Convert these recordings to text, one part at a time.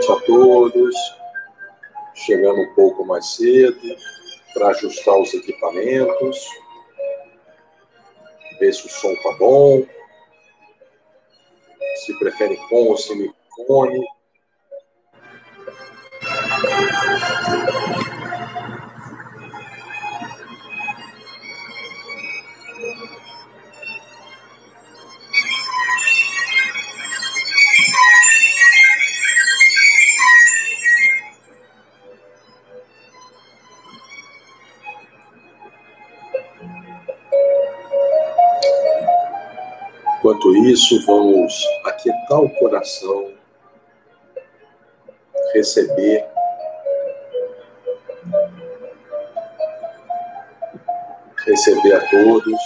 noite a todos. Chegando um pouco mais cedo para ajustar os equipamentos, ver se o som está bom, se prefere com ou sem microfone. Enquanto isso, vamos aquietar o coração, receber a todos,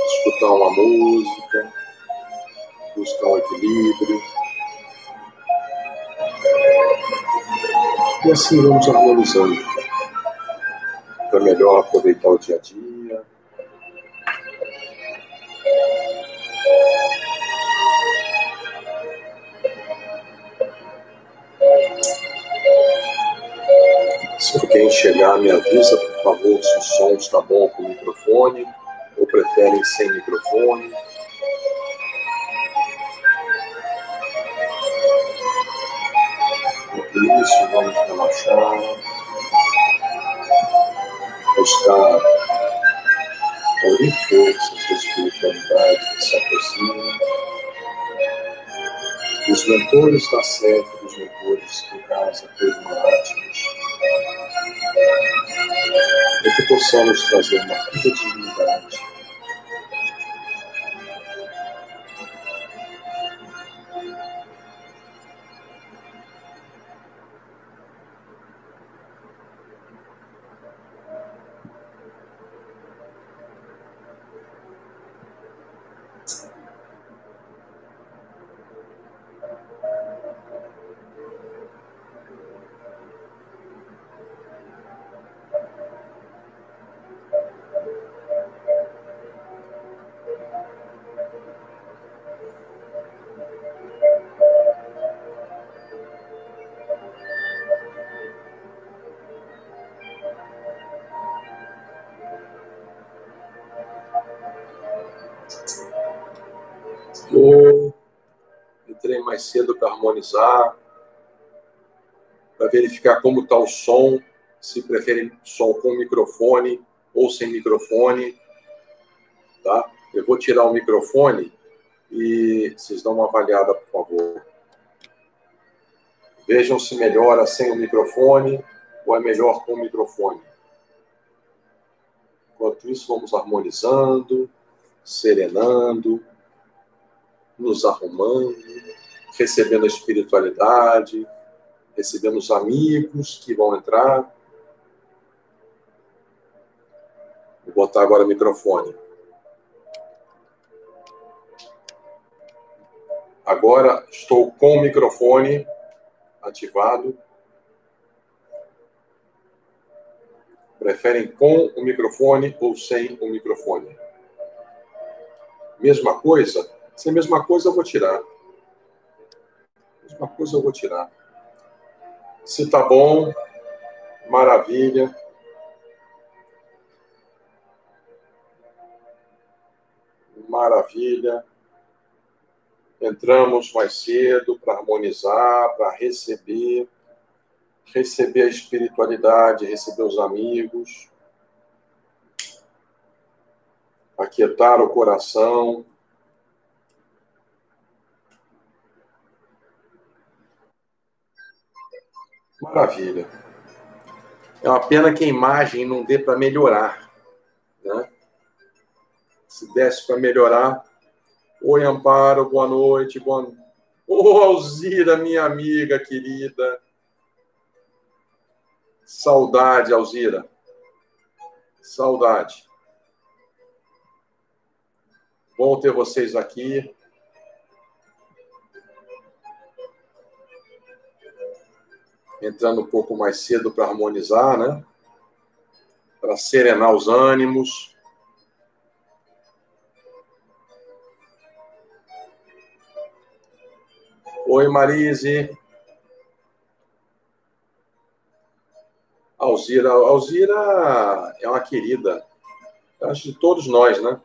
escutar uma música, buscar um equilíbrio. E assim vamos harmonizando para melhor aproveitar o dia a dia. Se alguém chegar, me avisa, por favor, se o som está bom com o microfone, ou preferem sem microfone. Por isso, vamos relaxar, buscar unir forças da espiritualidade que se aproxima, dos mentores da CEF, dos mentores em casa, permanentes, para que possamos trazer uma vida de dignidade. Entrei mais cedo para harmonizar, para verificar como está o som, se preferem som com microfone ou sem microfone, tá? Eu vou tirar o microfone e vocês dão uma avaliada, por favor. Vejam se melhora sem o microfone ou é melhor com o microfone. Enquanto isso, vamos harmonizando, serenando, nos arrumando, recebendo a espiritualidade, recebendo os amigos que vão entrar. Vou botar agora o microfone. Agora estou com o microfone ativado. Preferem com o microfone ou sem o microfone? Mesma coisa? Se é a mesma coisa, eu vou tirar. Mesma coisa, eu vou tirar. Se tá bom, maravilha. Maravilha. Entramos mais cedo para harmonizar, para receber a espiritualidade, receber os amigos, aquietar o coração. Maravilha. É uma pena que a imagem não dê para melhorar, né? Se desse para melhorar. Oi, Amparo, boa noite. Ô, Alzira, minha amiga querida. Saudade, Alzira. Saudade. Bom ter vocês aqui. Entrando um pouco mais cedo para harmonizar, né? Para serenar os ânimos. Oi, Marise. Alzira. Alzira é uma querida, acho, de todos nós, né?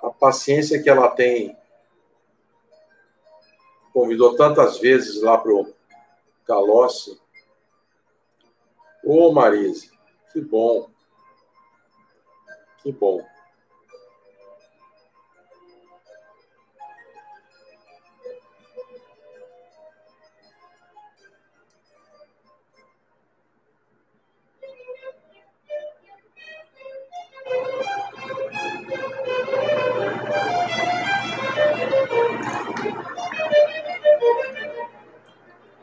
A paciência que ela tem, convidou tantas vezes lá para o Calossi. Ô, Marise, que bom. Que bom.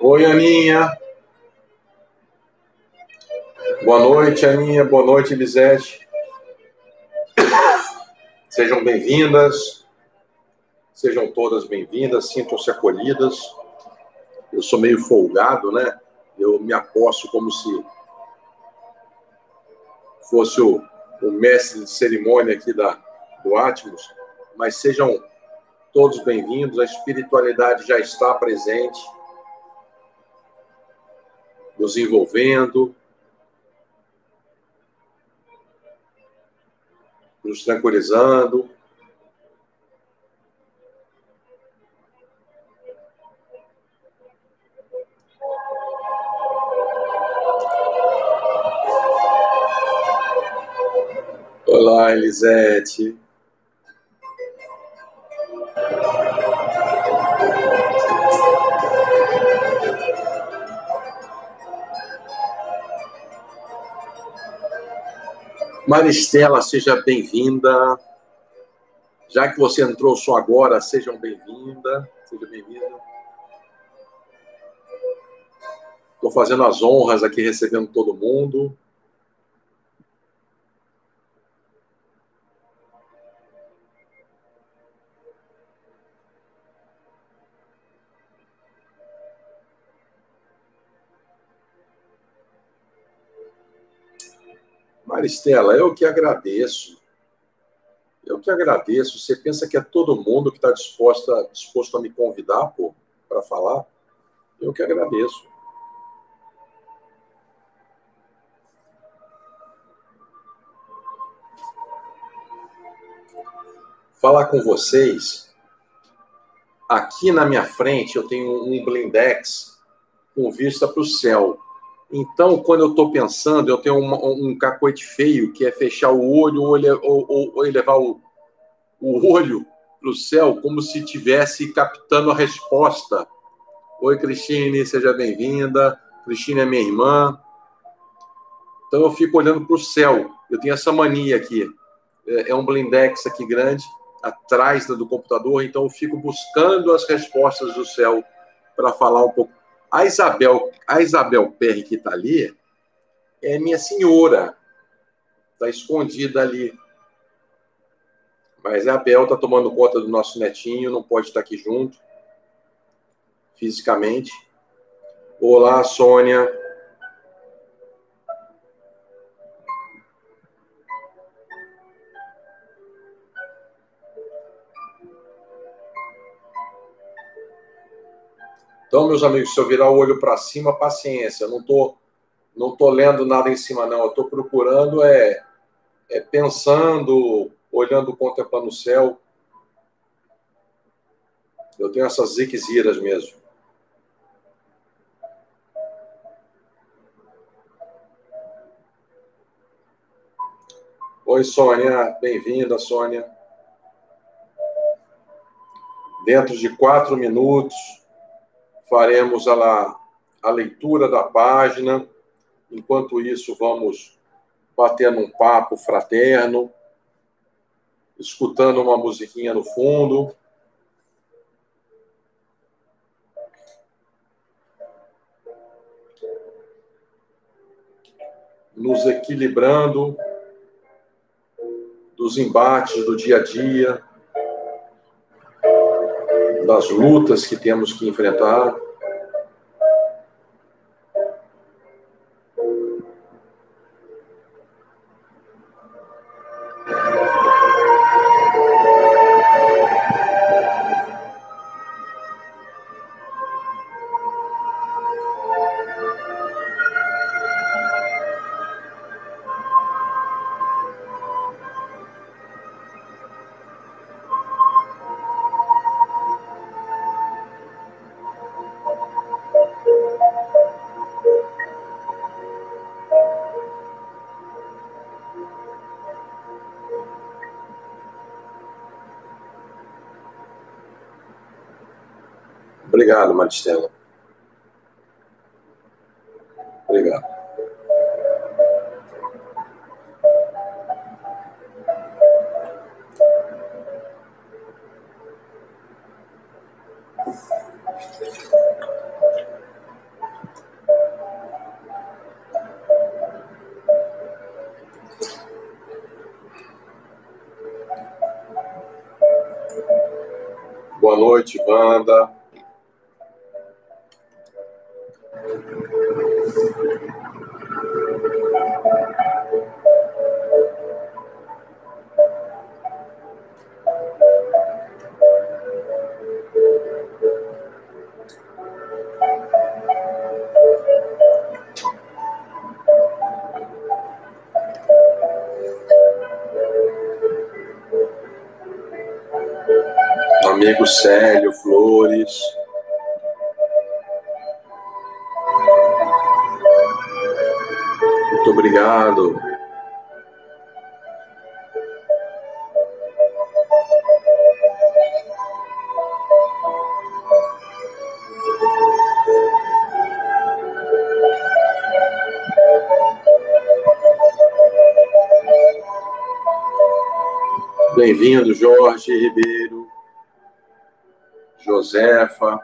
Oi, Aninha. Boa noite, Aninha. Boa noite, Elisete. Sejam bem-vindas. Sejam todas bem-vindas. Sintam-se acolhidas. Eu sou meio folgado, né? Eu me aposto como se fosse o mestre de cerimônia aqui do Atmos. Mas sejam todos bem-vindos. A espiritualidade já está presente, nos envolvendo, nos tranquilizando. Olá, Elisete. Maristela, seja bem-vinda. Já que você entrou só agora, sejam bem-vinda. Seja bem-vinda. Estou fazendo as honras aqui, recebendo todo mundo. Maristela, eu que agradeço. Eu que agradeço. Você pensa que é todo mundo que está disposto a me convidar, pô, para falar? Eu que agradeço. Falar com vocês. Aqui na minha frente eu tenho um blindex com vista para o céu. Então, quando eu estou pensando, eu tenho um cacoete feio, que é fechar o olho ou elevar o olho para o céu, como se estivesse captando a resposta. Oi, Cristine, seja bem-vinda. Cristine é minha irmã. Então, eu fico olhando para o céu. Eu tenho essa mania aqui. É um blindex aqui grande, atrás do computador, então eu fico buscando as respostas do céu para falar um pouco. A Isabel Perry, que está ali, é minha senhora. Está escondida ali. Mas a Bel está tomando conta do nosso netinho, não pode estar aqui junto, fisicamente. Olá, Sônia. Então, meus amigos, se eu virar o olho para cima, paciência. Eu não tô lendo nada em cima, não. Eu estou procurando, pensando, olhando, contemplando o céu. Eu tenho essas ziqueziras mesmo. Oi, Sônia. Bem-vinda, Sônia. Dentro de 4 minutos, faremos a leitura da página. Enquanto isso, vamos batendo um papo fraterno, escutando uma musiquinha no fundo. Nos equilibrando dos embates do dia a dia, das lutas que temos que enfrentar. Obrigado, Maristela. Obrigado. Boa noite, Wanda. Amigo Célio Flores. Muito obrigado. Bem-vindo, Jorge Ribeiro, Josefa,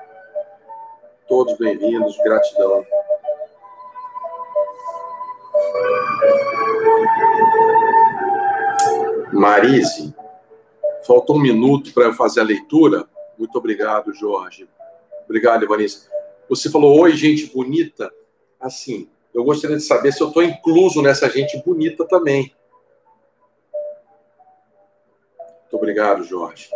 todos bem-vindos, gratidão. Marise, faltou um minuto para eu fazer a leitura. Muito obrigado, Jorge. Obrigado, Ivanice. Você falou, oi, gente bonita. Assim, eu gostaria de saber se eu estou incluso nessa gente bonita também. Muito obrigado, Jorge.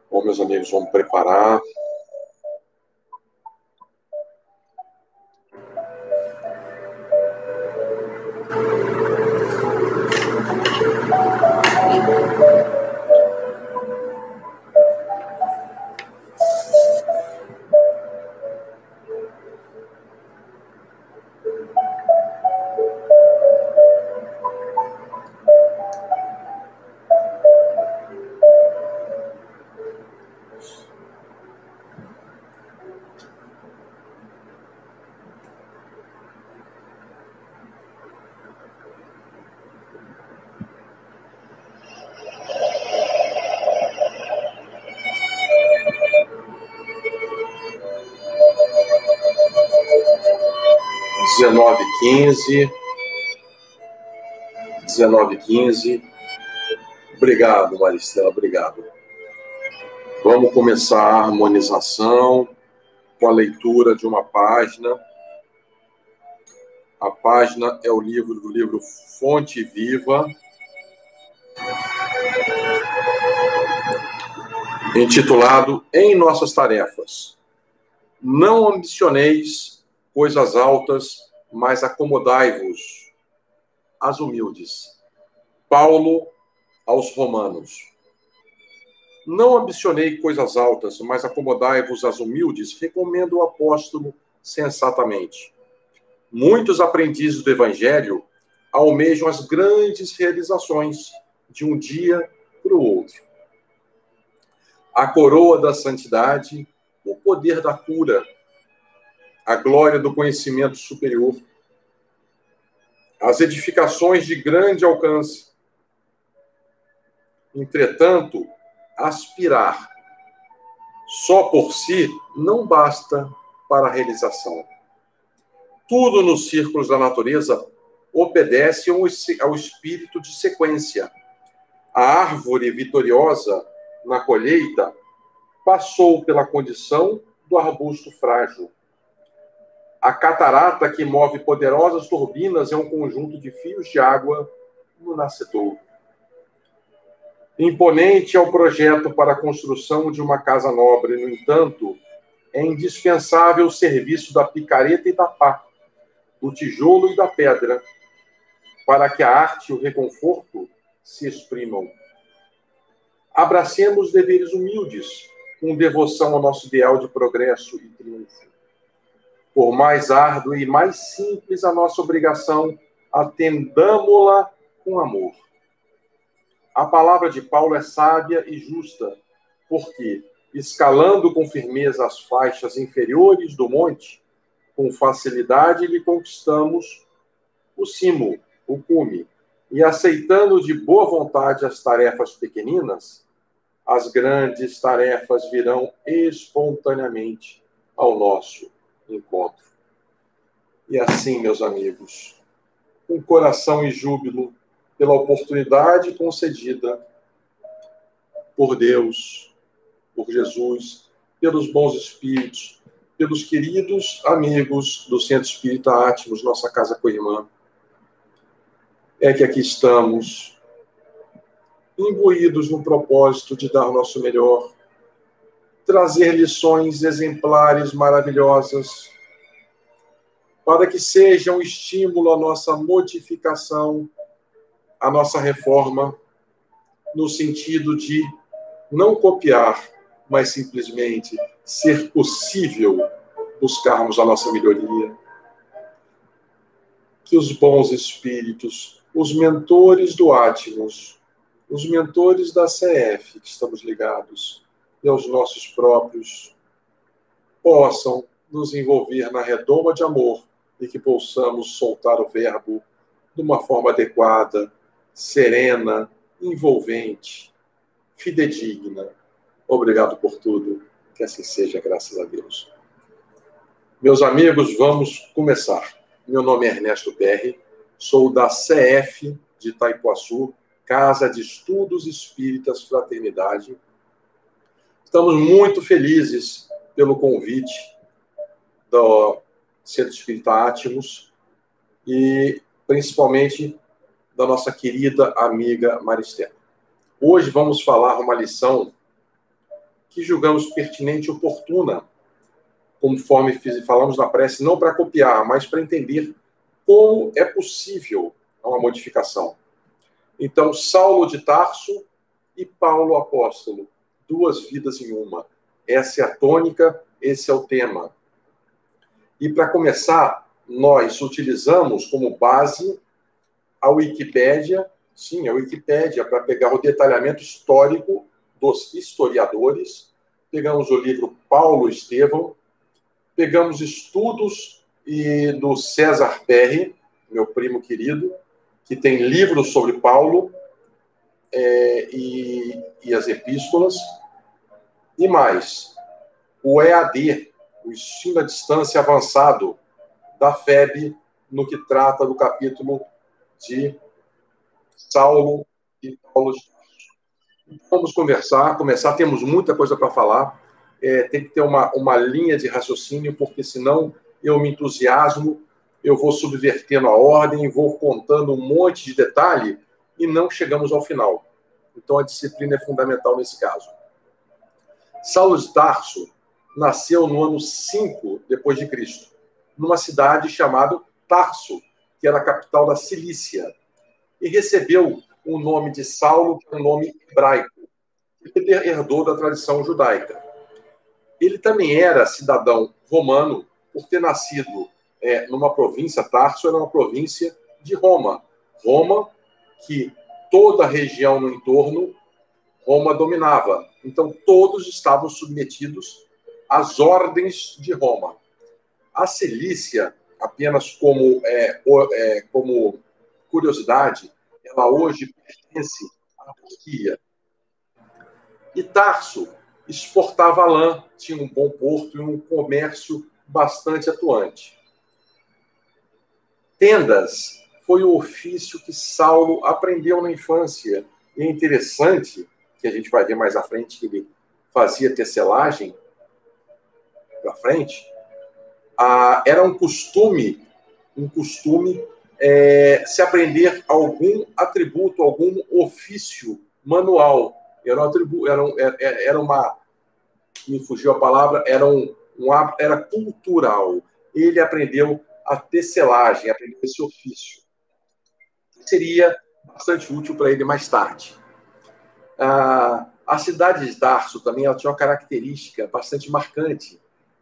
Bom, meus amigos, vamos preparar. (19h15). Obrigado, Maristela, obrigado. Vamos começar a harmonização com a leitura de uma página. A página é o livro Fonte Viva, intitulado Em Nossas Tarefas. Não ambicioneis coisas altas, mas acomodai-vos às humildes. Paulo aos Romanos. Não ambicionei coisas altas, mas acomodai-vos às humildes, recomenda o apóstolo sensatamente. Muitos aprendizes do Evangelho almejam as grandes realizações de um dia para o outro. A coroa da santidade, o poder da cura, a glória do conhecimento superior, as edificações de grande alcance. Entretanto, aspirar só por si não basta para a realização. Tudo nos círculos da natureza obedece ao espírito de sequência. A árvore vitoriosa na colheita passou pela condição do arbusto frágil. A catarata que move poderosas turbinas é um conjunto de fios de água no nascedouro. Imponente é o projeto para a construção de uma casa nobre, no entanto, é indispensável o serviço da picareta e da pá, do tijolo e da pedra, para que a arte e o reconforto se exprimam. Abracemos deveres humildes, com devoção ao nosso ideal de progresso e triunfo. Por mais árdua e mais simples a nossa obrigação, atendamo-la com amor. A palavra de Paulo é sábia e justa, porque, escalando com firmeza as faixas inferiores do monte, com facilidade lhe conquistamos o cimo, o cume, e aceitando de boa vontade as tarefas pequeninas, as grandes tarefas virão espontaneamente ao nosso encontro. E assim, meus amigos, com coração e júbilo pela oportunidade concedida por Deus, por Jesus, pelos bons espíritos, pelos queridos amigos do Centro Espírita Átmos, nossa casa co-irmã, é que aqui estamos, imbuídos no propósito de dar o nosso melhor, trazer lições exemplares maravilhosas, para que seja um estímulo à nossa modificação, à nossa reforma, no sentido de não copiar, mas simplesmente ser possível buscarmos a nossa melhoria. Que os bons espíritos, os mentores do Átmos, os mentores da CF, que estamos ligados, e aos nossos próprios, possam nos envolver na redoma de amor e que possamos soltar o verbo de uma forma adequada, serena, envolvente, fidedigna. Obrigado por tudo. Que assim seja, graças a Deus. Meus amigos, vamos começar. Meu nome é Ernesto Perry, sou da CF de Itaipuaçu, Casa de Estudos Espíritas Fraternidade. Estamos muito felizes pelo convite do Centro Espírita Átmos e principalmente da nossa querida amiga Maristela. Hoje vamos falar uma lição que julgamos pertinente e oportuna, conforme falamos na prece, não para copiar, mas para entender como é possível uma modificação. Então, Saulo de Tarso e Paulo Apóstolo, duas vidas em uma. Essa é a tônica, esse é o tema. E para começar, nós utilizamos como base a Wikipédia, sim, a Wikipédia, para pegar o detalhamento histórico dos historiadores. Pegamos o livro Paulo Estevão, pegamos estudos do César Perry, meu primo querido, que tem livros sobre Paulo e as epístolas, e mais, o EAD, o Ensino à Distância Avançado, da FEB, no que trata do capítulo de Saulo e Paulo. Vamos começar, temos muita coisa para falar, tem que ter uma linha de raciocínio, porque senão eu me entusiasmo, eu vou subvertendo a ordem, vou contando um monte de detalhe e não chegamos ao final. Então a disciplina é fundamental nesse caso. Saulo de Tarso nasceu no ano 5 depois de Cristo, numa cidade chamada Tarso, que era a capital da Cilícia, e recebeu o nome de Saulo, que é um nome hebraico, que ele herdou da tradição judaica. Ele também era cidadão romano, por ter nascido numa província. Tarso era uma província de Roma. Roma, que toda a região no entorno, Roma dominava. Então, todos estavam submetidos às ordens de Roma. A Cilícia, apenas como curiosidade, ela hoje pertence à Turquia. E Tarso exportava lã, tinha um bom porto e um comércio bastante atuante. Tendas foi o ofício que Saulo aprendeu na infância. E é interessante, que a gente vai ver mais à frente, que ele fazia tecelagem para frente. Era um costume se aprender algum atributo, algum ofício manual. Me fugiu a palavra, era cultural. Ele aprendeu a tecelagem, aprendeu esse ofício. Seria bastante útil para ele mais tarde. A cidade de Tarso também ela tinha uma característica bastante marcante.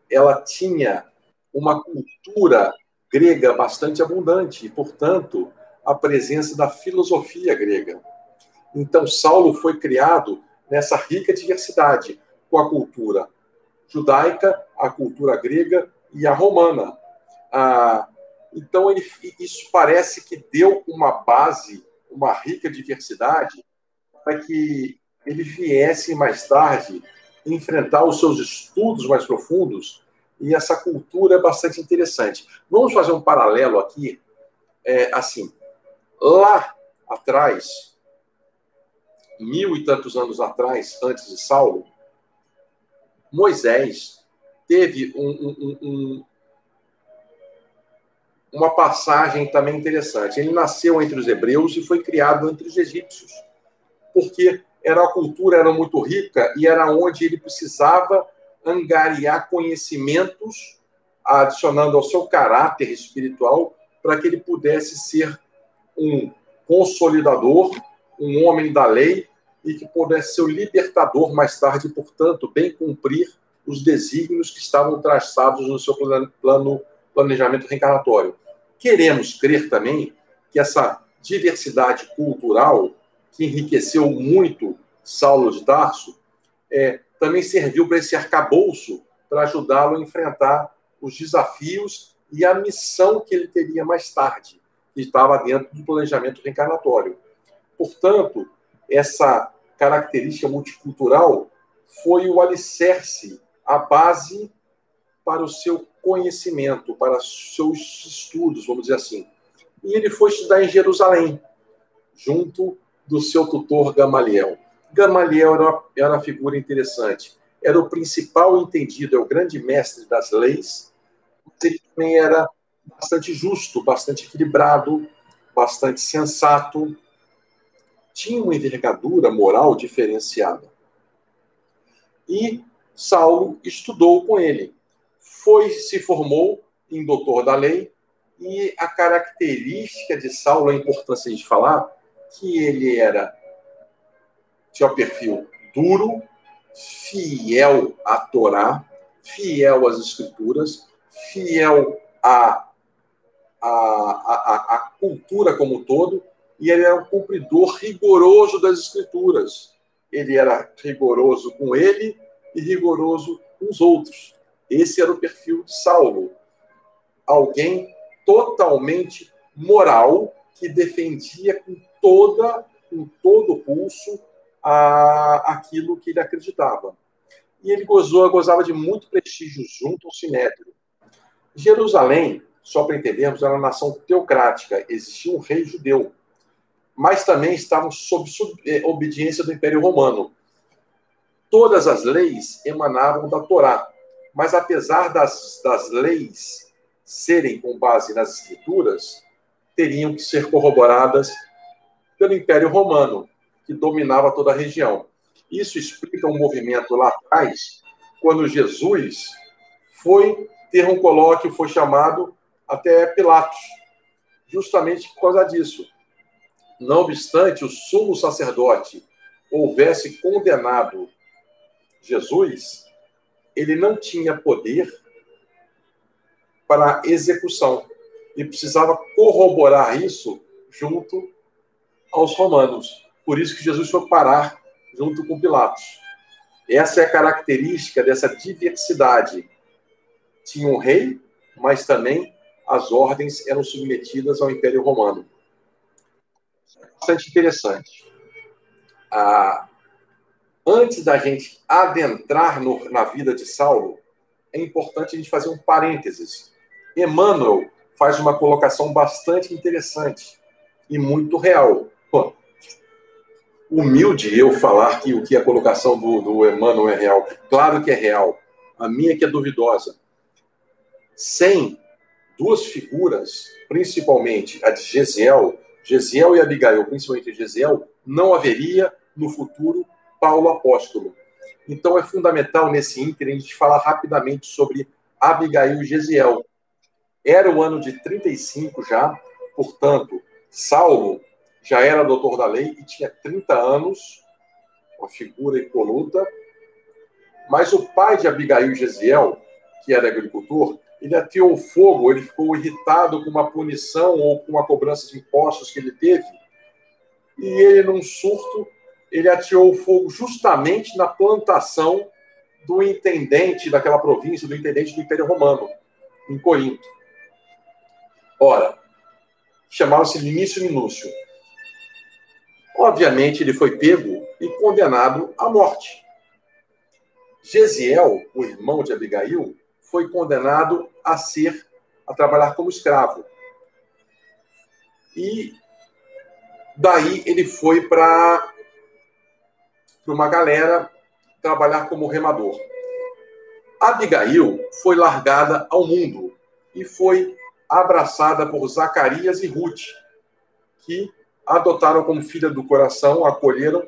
Ela tinha uma cultura grega bastante abundante e, portanto, a presença da filosofia grega. Então, Saulo foi criado nessa rica diversidade. com a cultura judaica, a cultura grega e a romana. Então, isso parece que deu uma base, uma rica diversidade, para que ele viesse mais tarde enfrentar os seus estudos mais profundos, e essa cultura é bastante interessante. Vamos fazer um paralelo aqui, assim, lá atrás, 1000 e tantos anos atrás, antes de Saulo, Moisés teve uma passagem também interessante. Ele nasceu entre os hebreus e foi criado entre os egípcios, porque a cultura era muito rica e era onde ele precisava angariar conhecimentos, adicionando ao seu caráter espiritual, para que ele pudesse ser um consolidador, um homem da lei, e que pudesse ser o libertador mais tarde, portanto, bem cumprir os desígnios que estavam traçados no seu planejamento reencarnatório. Queremos crer também que essa diversidade cultural, que enriqueceu muito Saulo de Tarso, também serviu para esse arcabouço, para ajudá-lo a enfrentar os desafios e a missão que ele teria mais tarde, que estava dentro do planejamento reencarnatório. Portanto, essa característica multicultural foi o alicerce, a base para o seu conhecimento, para os seus estudos, vamos dizer assim. E ele foi estudar em Jerusalém, junto do seu tutor Gamaliel. Gamaliel era uma figura interessante. Era o principal entendido, é o grande mestre das leis, mas ele também era bastante justo, bastante equilibrado, bastante sensato, tinha uma envergadura moral diferenciada. E Saulo estudou com ele. Se formou em doutor da lei, e a característica de Saulo, a importância de falar, que ele tinha um perfil duro, fiel à Torá, fiel às Escrituras, fiel à cultura como um todo, e ele era um cumpridor rigoroso das Escrituras. Ele era rigoroso com ele e rigoroso com os outros. Esse era o perfil de Saulo. Alguém totalmente moral, que defendia com todo o pulso aquilo que ele acreditava. E ele gozava de muito prestígio junto ao Sinédrio. Jerusalém, só para entendermos, era uma nação teocrática, existia um rei judeu, mas também estavam sob obediência do Império Romano. Todas as leis emanavam da Torá, mas apesar das leis serem com base nas Escrituras, teriam que ser corroboradas pelo Império Romano, que dominava toda a região. Isso explica um movimento lá atrás, quando Jesus foi ter um colóquio, foi chamado até Pilatos, justamente por causa disso. Não obstante o sumo sacerdote houvesse condenado Jesus, ele não tinha poder para execução e precisava corroborar isso junto aos romanos. Por isso que Jesus foi parar junto com Pilatos. Essa é a característica dessa diversidade. Tinha um rei, mas também as ordens eram submetidas ao Império Romano. Bastante interessante. Antes da gente adentrar na vida de Saulo, é importante a gente fazer um parênteses. Emmanuel faz uma colocação bastante interessante e muito real. Pô, humilde eu falar que o que a colocação do Emmanuel é real. Claro que é real. A minha que é duvidosa. Sem duas figuras, principalmente a de Gesiel e Abigail, principalmente Gesiel, não haveria no futuro Paulo Apóstolo. Então é fundamental nesse ínterim a gente falar rapidamente sobre Abigail e Gesiel. Era o ano de 35 já, portanto, Saulo já era doutor da lei e tinha 30 anos, uma figura impoluta, mas o pai de Abigail e Gesiel, que era agricultor, ele ateou fogo, ele ficou irritado com uma punição ou com uma cobrança de impostos que ele teve, e ele, num surto, ele ateou fogo justamente na plantação do intendente daquela província, do intendente do Império Romano, em Corinto. Ora, chamava-se Linício Minúcio. Obviamente, ele foi pego e condenado à morte. Gesiel, o irmão de Abigail, foi condenado a trabalhar como escravo. E daí ele foi para uma galera trabalhar como remador. Abigail foi largada ao mundo e foi abraçada por Zacarias e Ruth, que adotaram como filha do coração, acolheram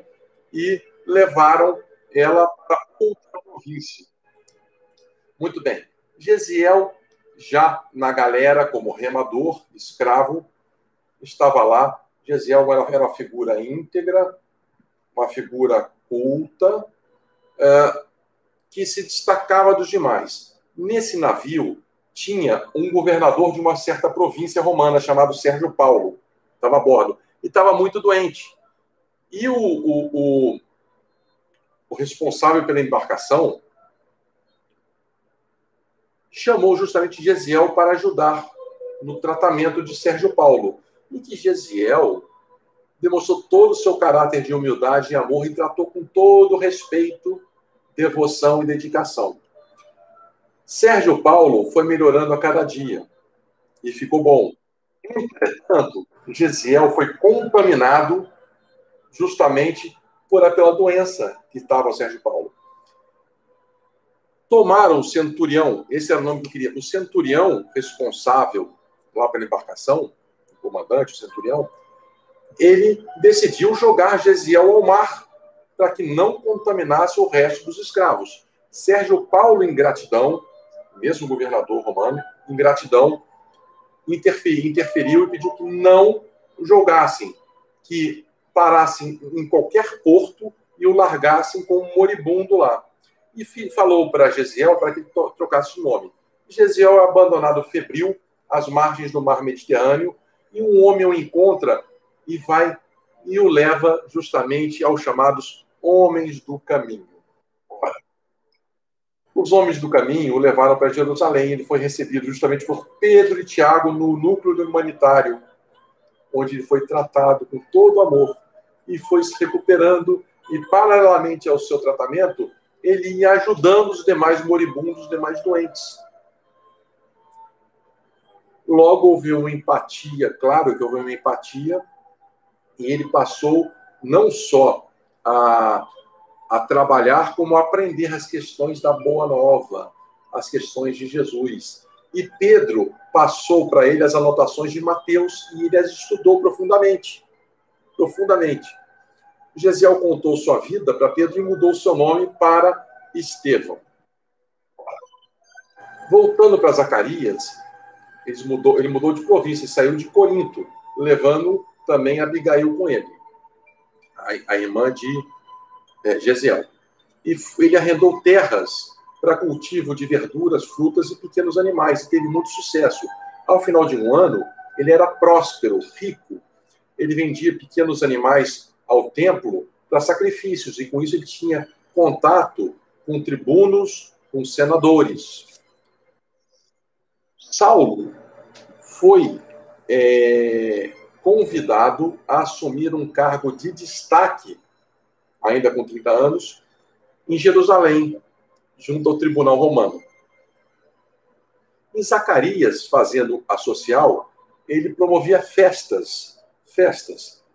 e levaram ela para outra província. Muito bem. Gesiel, já na galera como remador, escravo, estava lá. Gesiel era uma figura íntegra, uma figura culta, que se destacava dos demais. Nesse navio tinha um governador de uma certa província romana chamado Sérgio Paulo, estava a bordo, e estava muito doente. E o responsável pela embarcação chamou justamente Gesiel para ajudar no tratamento de Sérgio Paulo. E que Gesiel demonstrou todo o seu caráter de humildade e amor e tratou com todo respeito, devoção e dedicação. Sérgio Paulo foi melhorando a cada dia e ficou bom. Entretanto, Gesiel foi contaminado justamente pela doença que estava o Sérgio Paulo. Tomaram o centurião, esse era o nome que eu queria, o centurião responsável lá pela embarcação, o comandante, o centurião, ele decidiu jogar Gesiel ao mar para que não contaminasse o resto dos escravos. Sérgio Paulo, em gratidão, mesmo governador romano, em gratidão, interferiu e pediu que não jogassem, que parassem em qualquer porto e o largassem como moribundo lá. E falou para Gesiel para que ele trocasse o nome. Gesiel é abandonado febril às margens do mar Mediterrâneo e um homem o encontra e o leva justamente aos chamados homens do caminho. Os homens do caminho o levaram para Jerusalém. Ele foi recebido justamente por Pedro e Tiago no núcleo humanitário, onde ele foi tratado com todo amor e foi se recuperando. E, paralelamente ao seu tratamento, ele ia ajudando os demais moribundos, os demais doentes. Logo houve uma empatia, claro que houve uma empatia, e ele passou não só a trabalhar, como a aprender as questões da Boa Nova, as questões de Jesus. E Pedro passou para ele as anotações de Mateus e ele as estudou profundamente. Profundamente. Gesiel contou sua vida para Pedro e mudou seu nome para Estevão. Voltando para Zacarias, ele mudou de província e saiu de Corinto, levando também Abigail com ele, a irmã de Gesiel. E ele arrendou terras para cultivo de verduras, frutas e pequenos animais, e teve muito sucesso. Ao final de um ano, ele era próspero, rico. Ele vendia pequenos animais ao templo para sacrifícios, e com isso ele tinha contato com tribunos, com senadores. Saulo foi convidado a assumir um cargo de destaque, ainda com 30 anos, em Jerusalém, junto ao tribunal romano. Em Zacarias, fazendo a social, ele promovia festas.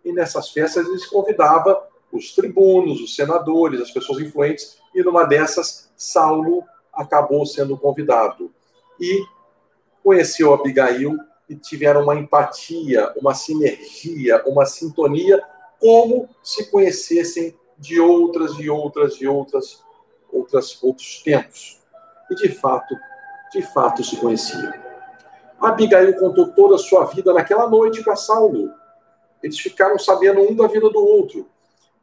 E nessas festas ele convidava os tribunos, os senadores, as pessoas influentes, e numa dessas, Saulo acabou sendo convidado. E conheceu Abigail e tiveram uma empatia, uma sinergia, uma sintonia, como se conhecessem de outros tempos. E de fato se conheciam. Abigail contou toda a sua vida naquela noite para Saulo. Eles ficaram sabendo um da vida do outro.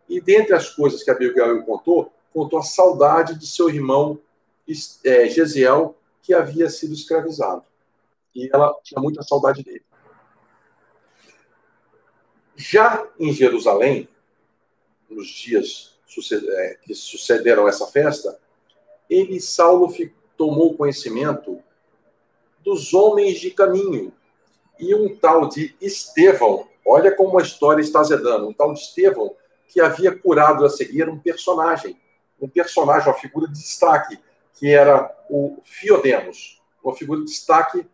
E dentre as coisas que Abigail contou a saudade de seu irmão Gesiel, que havia sido escravizado. E ela tinha muita saudade dele. Já em Jerusalém, nos dias que sucederam essa festa, Saulo tomou conhecimento dos homens de caminho. E um tal de Estevão, olha como a história está azedando, um tal de Estevão, que havia curado a cegueira um personagem, uma figura de destaque, que era o Fiodemos, uma figura de destaque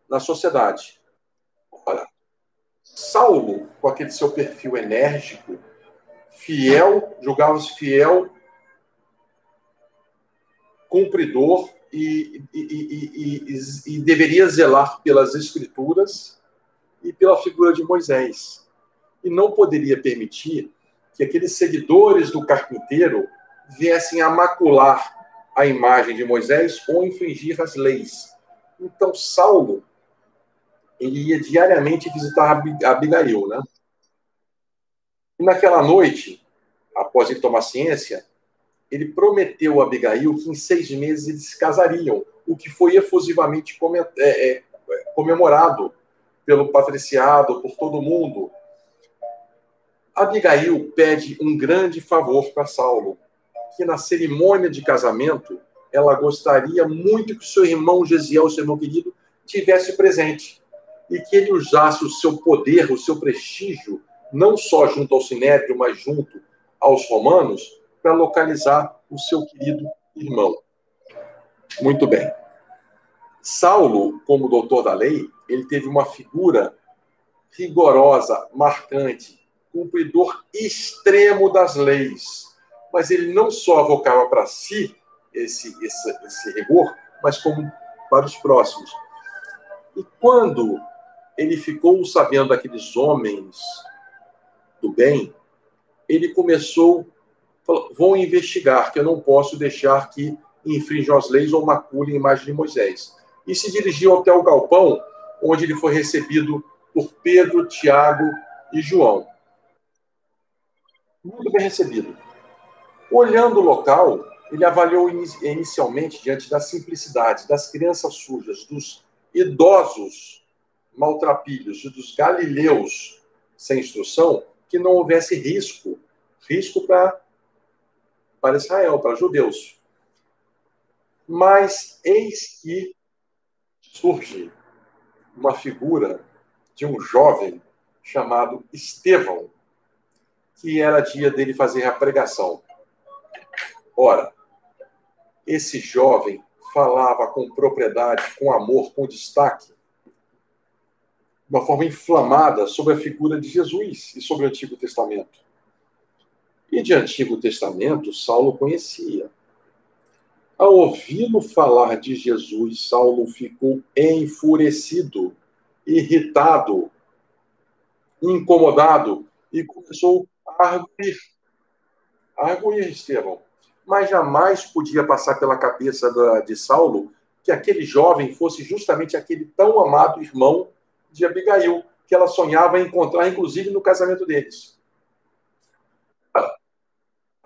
na sociedade. Olha, Saulo, com aquele seu perfil enérgico, fiel, julgava-se fiel, cumpridor e deveria zelar pelas Escrituras e pela figura de Moisés. E não poderia permitir que aqueles seguidores do carpinteiro viessem a macular a imagem de Moisés ou infringir as leis. Então, Saulo, ele ia diariamente visitar Abigail, né? E naquela noite, após ele tomar ciência, ele prometeu a Abigail que em 6 meses eles se casariam, o que foi efusivamente comemorado pelo patriciado, por todo mundo. Abigail pede um grande favor para Saulo, que na cerimônia de casamento ela gostaria muito que seu irmão Gesiel, seu irmão querido, tivesse presente e que ele usasse o seu poder, o seu prestígio, não só junto ao Sinédrio, mas junto aos romanos, para localizar o seu querido irmão. Muito bem. Saulo, como doutor da lei, ele teve uma figura rigorosa, marcante, cumpridor extremo das leis. Mas ele não só avocava para si esse rigor, mas como para os próximos. E quando ele ficou sabendo daqueles homens do bem, ele começou, falou, vou investigar, que eu não posso deixar que infringam as leis ou maculem a imagem de Moisés. E se dirigiu até o galpão, onde ele foi recebido por Pedro, Tiago e João. Muito bem recebido. Olhando o local, ele avaliou inicialmente, diante da simplicidade, das crianças sujas, dos idosos maltrapilhos e dos galileus sem instrução, que não houvesse risco para Israel, para judeus. Mas eis que surge uma figura de um jovem chamado Estevão, que era dia dele fazer a pregação. Ora, esse jovem falava com propriedade, com amor, com destaque, de uma forma inflamada sobre a figura de Jesus e sobre o Antigo Testamento. E de Antigo Testamento, Saulo conhecia. Ao ouvi-lo falar de Jesus, Saulo ficou enfurecido, irritado, incomodado e começou a arguir Estevão. Mas jamais podia passar pela cabeça de Saulo que aquele jovem fosse justamente aquele tão amado irmão de Abigail, que ela sonhava encontrar, inclusive, no casamento deles.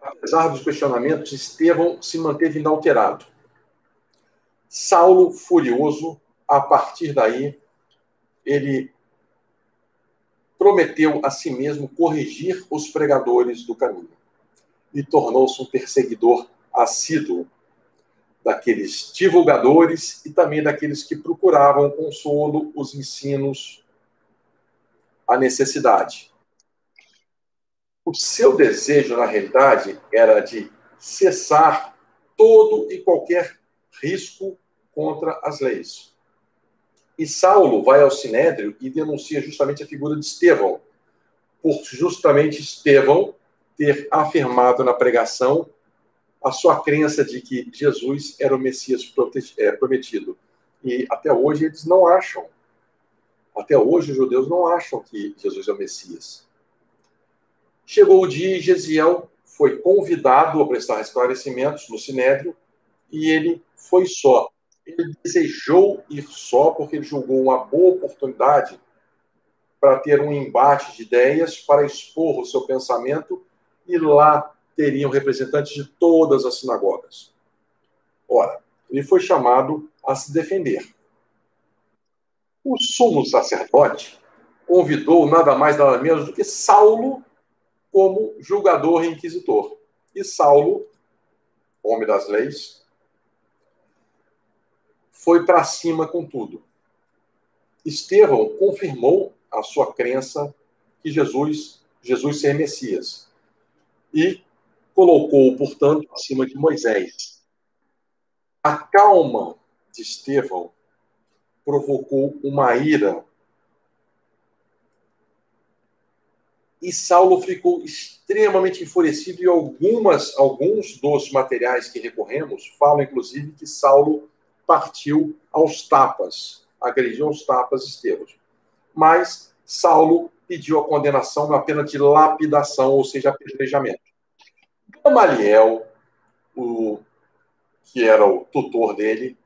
Apesar dos questionamentos, Estevão se manteve inalterado. Saulo, furioso, a partir daí, ele prometeu a si mesmo corrigir os pregadores do caminho e tornou-se um perseguidor assíduo daqueles divulgadores e também daqueles que procuravam consolo, os ensinos, a necessidade. O seu desejo, na realidade, era de cessar todo e qualquer risco contra as leis. E Saulo vai ao Sinédrio e denuncia justamente a figura de Estevão, por justamente Estevão ter afirmado na pregação a sua crença de que Jesus era o Messias prometido. E até hoje eles não acham. Até hoje os judeus não acham que Jesus é o Messias. Chegou o dia e Gesiel foi convidado a prestar esclarecimentos no Sinédrio e ele foi só. Ele desejou ir só porque ele julgou uma boa oportunidade para ter um embate de ideias, para expor o seu pensamento, e lá teriam representantes de todas as sinagogas. Ora, ele foi chamado a se defender. O sumo sacerdote convidou nada mais nada menos do que Saulo como julgador e inquisitor. E Saulo homem das leis, foi para cima com tudo. Estevão confirmou a sua crença que Jesus ser Messias e colocou-o, portanto, acima de Moisés. A calma de Estevão provocou uma ira e Saulo ficou extremamente enfurecido, e alguns dos materiais que recorremos falam, inclusive, que Saulo partiu aos tapas, agrediu aos tapas Estevão. Mas Saulo pediu a condenação na pena de lapidação, ou seja, apedrejamento. Gamaliel, que era o tutor dele,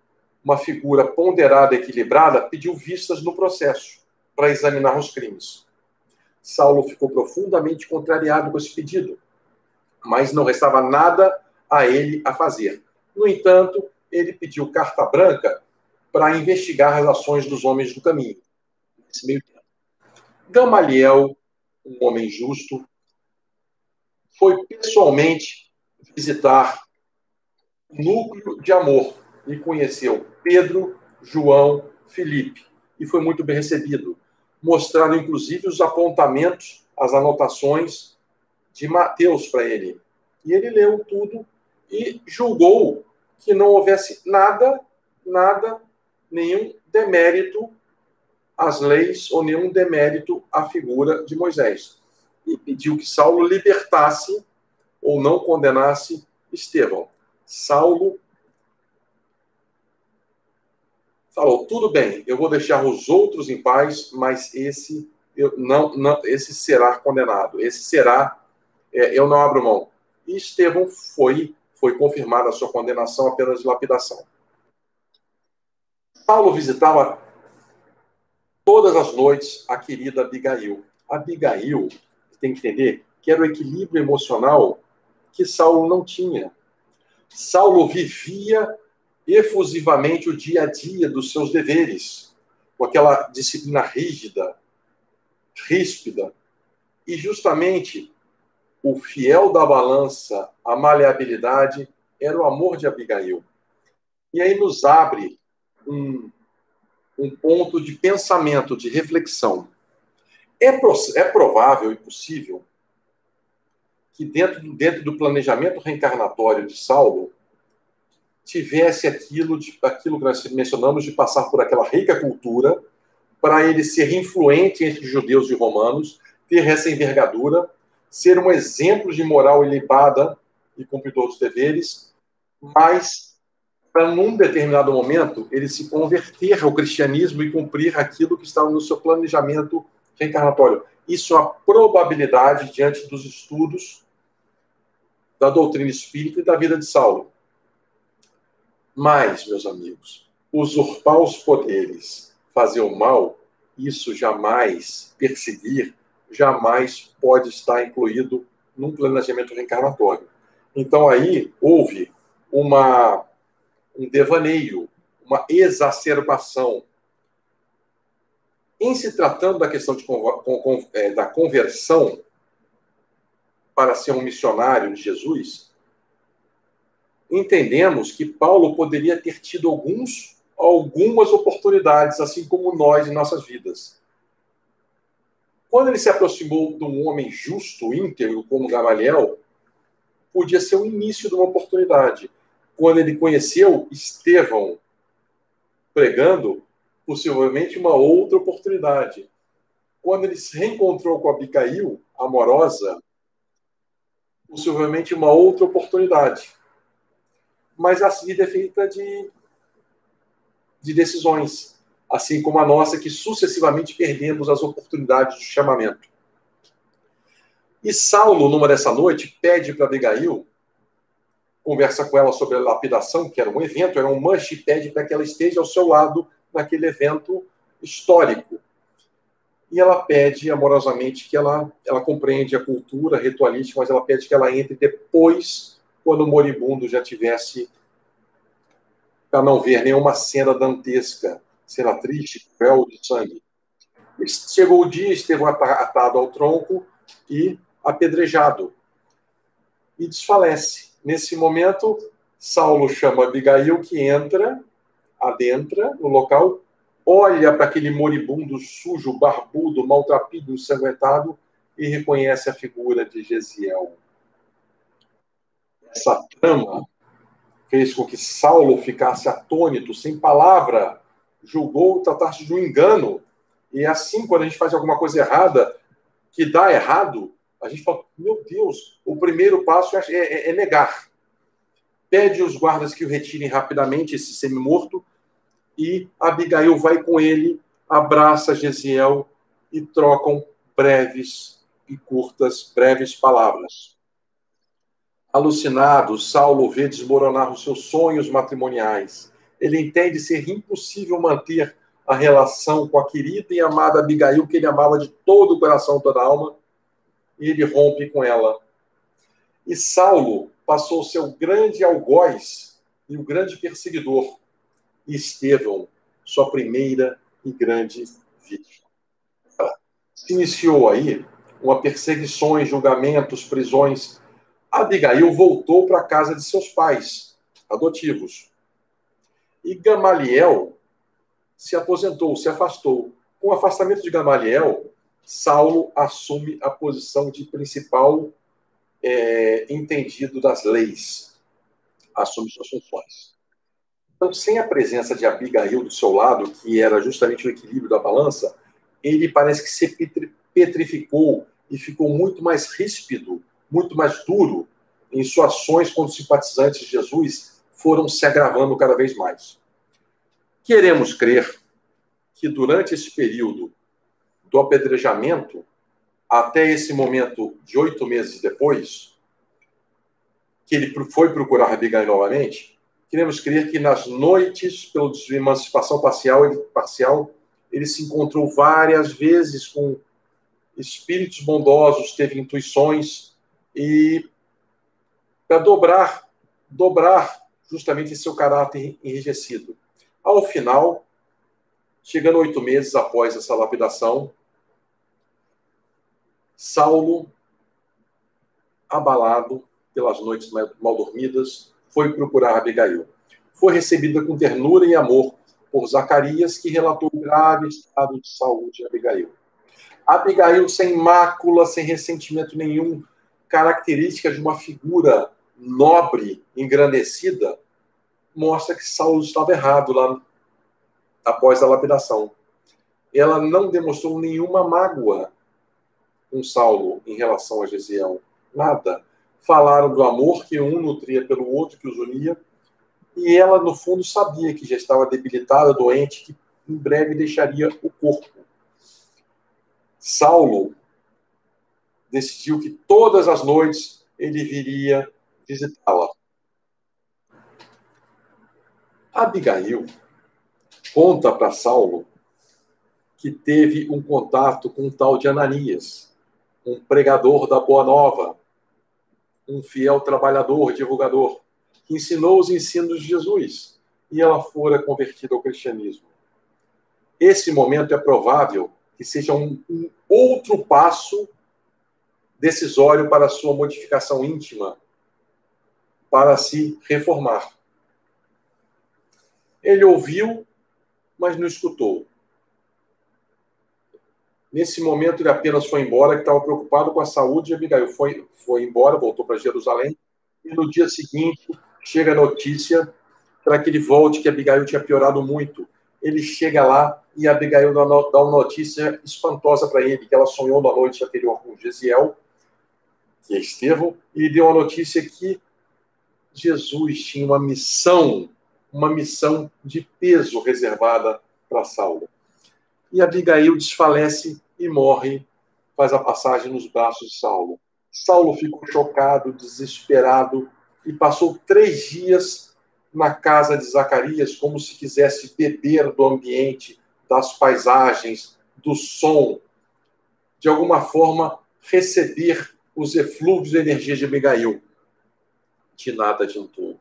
uma figura ponderada e equilibrada, pediu vistas no processo para examinar os crimes. Saulo ficou profundamente contrariado com esse pedido, mas não restava nada a ele a fazer. No entanto, ele pediu carta branca para investigar as ações dos homens do caminho. Nesse meio tempo, Gamaliel, um homem justo, foi pessoalmente visitar o núcleo de amor e conheceu Pedro, João, Filipe, e foi muito bem recebido. Mostraram, inclusive, os apontamentos, as anotações de Mateus para ele. E ele leu tudo e julgou que não houvesse nada, nenhum demérito às leis ou nenhum demérito à figura de Moisés. E pediu que Saulo libertasse ou não condenasse Estevão. Saulo falou: tudo bem, eu vou deixar os outros em paz, mas esse esse será condenado, esse será, eu não abro mão. E Estevão foi confirmada a sua condenação apenas de lapidação. Paulo visitava todas as noites a querida Abigail. Abigail, tem que entender, que era o equilíbrio emocional que Saulo não tinha. Saulo vivia efusivamente o dia a dia dos seus deveres, com aquela disciplina rígida, ríspida, e justamente o fiel da balança, a maleabilidade, era o amor de Abigail. E aí nos abre um ponto de pensamento, de reflexão. É provável e possível que dentro do planejamento reencarnatório de Saulo tivesse aquilo que nós mencionamos de passar por aquela rica cultura para ele ser influente entre judeus e romanos, ter essa envergadura, ser um exemplo de moral ilibada e cumpridor dos deveres, mas para, num determinado momento, ele se converter ao cristianismo e cumprir aquilo que estava no seu planejamento reencarnatório. Isso é uma probabilidade diante dos estudos da doutrina espírita e da vida de Saulo. Mas, meus amigos, usurpar os poderes, fazer o mal, isso jamais, perseguir, jamais pode estar incluído num planejamento reencarnatório. Então aí houve um devaneio, uma exacerbação. Em se tratando da questão da conversão para ser um missionário de Jesus, entendemos que Paulo poderia ter tido algumas oportunidades, assim como nós em nossas vidas. Quando ele se aproximou de um homem justo, íntegro, como Gamaliel, podia ser o início de uma oportunidade. Quando ele conheceu Estevão pregando, possivelmente uma outra oportunidade. Quando ele se reencontrou com Abigail, amorosa, possivelmente uma outra oportunidade. Mas a vida é feita de decisões, assim como a nossa, que sucessivamente perdemos as oportunidades de chamamento. E Saulo, numa dessa noite, pede para Abigail, conversa com ela sobre a lapidação, que era um evento, era um must, e pede para que ela esteja ao seu lado naquele evento histórico. E ela pede amorosamente que ela compreende a cultura ritualística, mas ela pede que ela entre depois, quando o moribundo já tivesse, para não ver nenhuma cena dantesca, cena triste, véu de sangue. Chegou o dia, Estevão atado ao tronco e apedrejado. E desfalece. Nesse momento, Saulo chama Abigail, que adentra no local, olha para aquele moribundo, sujo, barbudo, maltrapilho, ensanguentado e reconhece a figura de Jesiel. Essa trama fez com que Saulo ficasse atônito, sem palavra, julgou tratar-se de um engano. E assim, quando a gente faz alguma coisa errada, que dá errado, a gente fala, meu Deus, o primeiro passo é negar. Pede os guardas que o retirem rapidamente, esse semi-morto, e Abigail vai com ele, abraça Jesiel e trocam breves palavras. Alucinado, Saulo vê desmoronar os seus sonhos matrimoniais. Ele entende ser impossível manter a relação com a querida e amada Abigail, que ele amava de todo o coração, toda a alma, e ele rompe com ela. E Saulo passou a ser o grande algoz e o grande perseguidor. E Estevão, sua primeira e grande vítima. Se iniciou aí uma perseguições, julgamentos, prisões. Abigail voltou para a casa de seus pais adotivos. E Gamaliel se aposentou, se afastou. Com o afastamento de Gamaliel, Saulo assume a posição de principal entendido das leis. Assume suas funções. Então, sem a presença de Abigail do seu lado, que era justamente o equilíbrio da balança, ele parece que se petrificou e ficou muito mais ríspido, muito mais duro em suas ações quando os simpatizantes de Jesus foram se agravando cada vez mais. Queremos crer que durante esse período do apedrejamento, até esse momento de 8 meses depois, que ele foi procurar Abigail novamente, queremos crer que nas noites, pela emancipação parcial, ele se encontrou várias vezes com espíritos bondosos, teve intuições, e para dobrar justamente esse seu caráter enrijecido. Ao final, chegando 8 meses após essa lapidação, Saulo, abalado pelas noites mal dormidas, foi procurar Abigail. Foi recebida com ternura e amor por Zacarias, que relatou o grave estado de saúde de Abigail. Abigail, sem mácula, sem ressentimento nenhum, característica de uma figura nobre, engrandecida, mostra que Saulo estava errado lá após a lapidação. Ela não demonstrou nenhuma mágoa com Saulo em relação a Jesiel. Nada. Falaram do amor que um nutria pelo outro, que os unia, e ela, no fundo, sabia que já estava debilitada, doente, que em breve deixaria o corpo. Saulo decidiu que todas as noites ele viria visitá-la. Abigail conta para Saulo que teve um contato com um tal de Ananias, um pregador da Boa Nova, um fiel trabalhador, divulgador, que ensinou os ensinos de Jesus, e ela fora convertida ao cristianismo. Esse momento é provável que seja um outro passo decisório para a sua modificação íntima, para se reformar. Ele ouviu, mas não escutou. Nesse momento, ele apenas foi embora, que estava preocupado com a saúde de Abigail. Foi embora, voltou para Jerusalém, e no dia seguinte chega a notícia para que ele volte, que Abigail tinha piorado muito. Ele chega lá e Abigail dá uma notícia espantosa para ele, que ela sonhou na noite anterior com Jesiel, que é Estevão, e deu a notícia que Jesus tinha uma missão de peso reservada para Saulo. E Abigail desfalece e morre, faz a passagem nos braços de Saulo. Saulo ficou chocado, desesperado, e passou 3 dias na casa de Zacarias, como se quisesse beber do ambiente, das paisagens, do som, de alguma forma receber os eflúvios de energia de Abigail. De nada adiantou.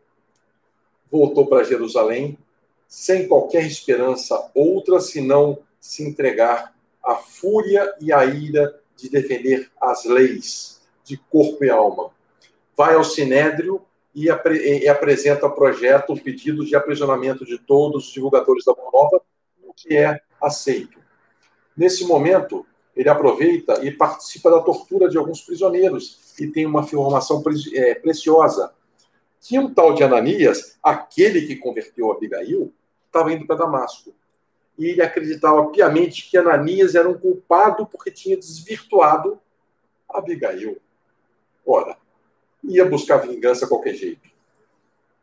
Voltou para Jerusalém, sem qualquer esperança outra, senão se entregar à fúria e à ira de defender as leis de corpo e alma. Vai ao Sinédrio e apresenta o projeto, o pedido de aprisionamento de todos os divulgadores da Boa Nova, o que é aceito. Nesse momento, ele aproveita e participa da tortura de alguns prisioneiros e tem uma informação preciosa, que um tal de Ananias, aquele que converteu Abigail, estava indo para Damasco. E ele acreditava piamente que Ananias era um culpado porque tinha desvirtuado Abigail. Ora, ia buscar vingança a qualquer jeito.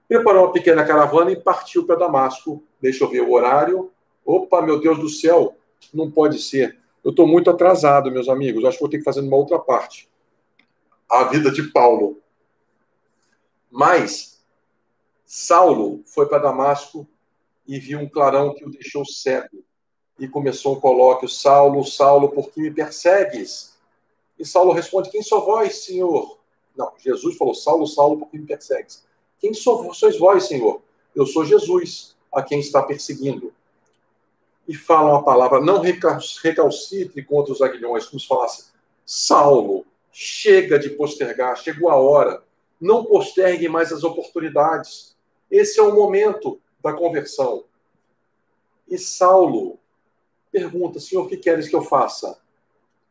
Preparou uma pequena caravana e partiu para Damasco. Deixa eu ver o horário. Opa, meu Deus do céu, não pode ser. Eu estou muito atrasado, meus amigos. Acho que vou ter que fazer uma outra parte. A vida de Paulo. Mas Saulo foi para Damasco e viu um clarão que o deixou cego. E começou um colóquio: Saulo, Saulo, por que me persegues? E Saulo responde: quem sou vós, Senhor? Não, Jesus falou: Saulo, Saulo, por que me persegues? Quem sois vós, Senhor? Eu sou Jesus, a quem está perseguindo. E fala uma palavra: não recalcitre contra os aguilhões, como se falasse: Saulo, chega de postergar, chegou a hora. Não postergue mais as oportunidades. Esse é o momento da conversão. E Saulo pergunta: Senhor, o que queres que eu faça?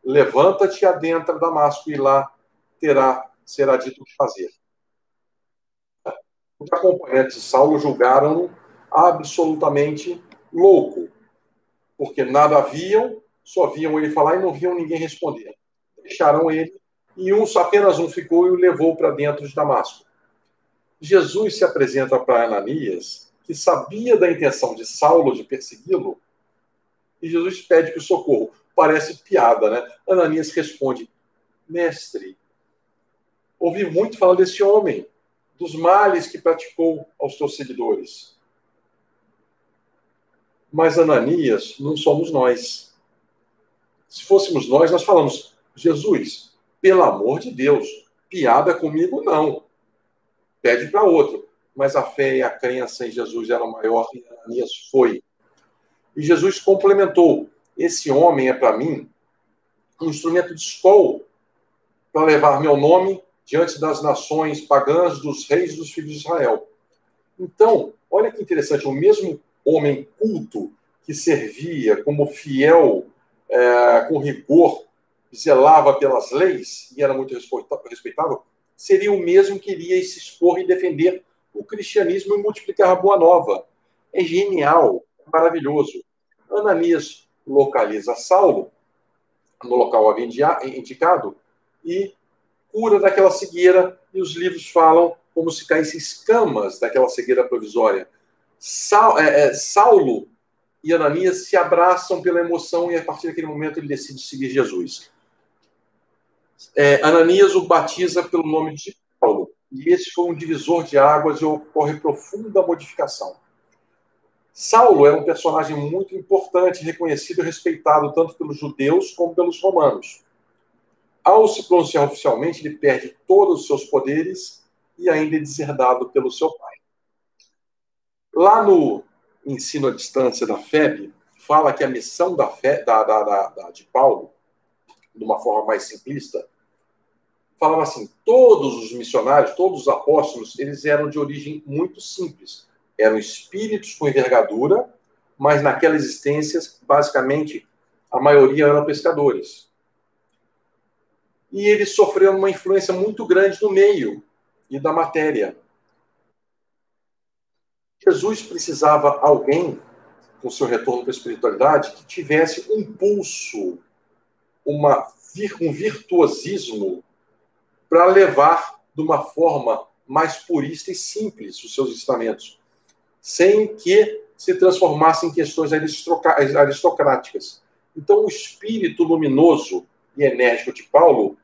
Levanta-te e adentra Damasco, e lá será dito o que fazer. Os acompanhantes de Saulo julgaram-no absolutamente louco, porque nada viam, só viam ele falar e não viam ninguém responder. Deixaram ele, e apenas um ficou e o levou para dentro de Damasco. Jesus se apresenta para Ananias, que sabia da intenção de Saulo de persegui-lo, e Jesus pede que o socorro. Parece piada, né? Ananias responde: mestre, ouvi muito falar desse homem, dos males que praticou aos teus seguidores. Mas Ananias não somos nós. Se fôssemos nós falamos: Jesus, pelo amor de Deus, piada comigo não. Pede para outro. Mas a fé e a crença em Jesus eram maior, e Ananias foi. E Jesus complementou: esse homem é para mim um instrumento de escolha para levar meu nome diante das nações pagãs, dos reis dos filhos de Israel. Então, olha que interessante, o mesmo homem culto que servia como fiel, com rigor, zelava pelas leis e era muito respeitável, seria o mesmo que iria se expor e defender o cristianismo e multiplicar a boa nova. É genial, é maravilhoso. Ananias localiza Saulo no local havia indicado e cura daquela cegueira, e os livros falam como se caíssem escamas daquela cegueira provisória. Saulo e Ananias se abraçam pela emoção, e a partir daquele momento ele decide seguir Jesus. Ananias o batiza pelo nome de Paulo, e esse foi um divisor de águas e ocorre profunda modificação. Saulo era um personagem muito importante, reconhecido e respeitado tanto pelos judeus como pelos romanos. Ao se pronunciar oficialmente, ele perde todos os seus poderes e ainda é deserdado pelo seu pai. Lá no ensino à distância da FEB, fala que a missão de Paulo, de uma forma mais simplista, falava assim: todos os missionários, todos os apóstolos, eles eram de origem muito simples. Eram espíritos com envergadura, mas naquelas existências, basicamente, a maioria eram pescadores. E eles sofreram uma influência muito grande do meio e da matéria. Jesus precisava de alguém, com seu retorno para a espiritualidade, que tivesse um pulso, um virtuosismo para levar de uma forma mais purista e simples os seus ensinamentos, sem que se transformasse em questões aristocráticas. Então, o espírito luminoso e enérgico de Paulo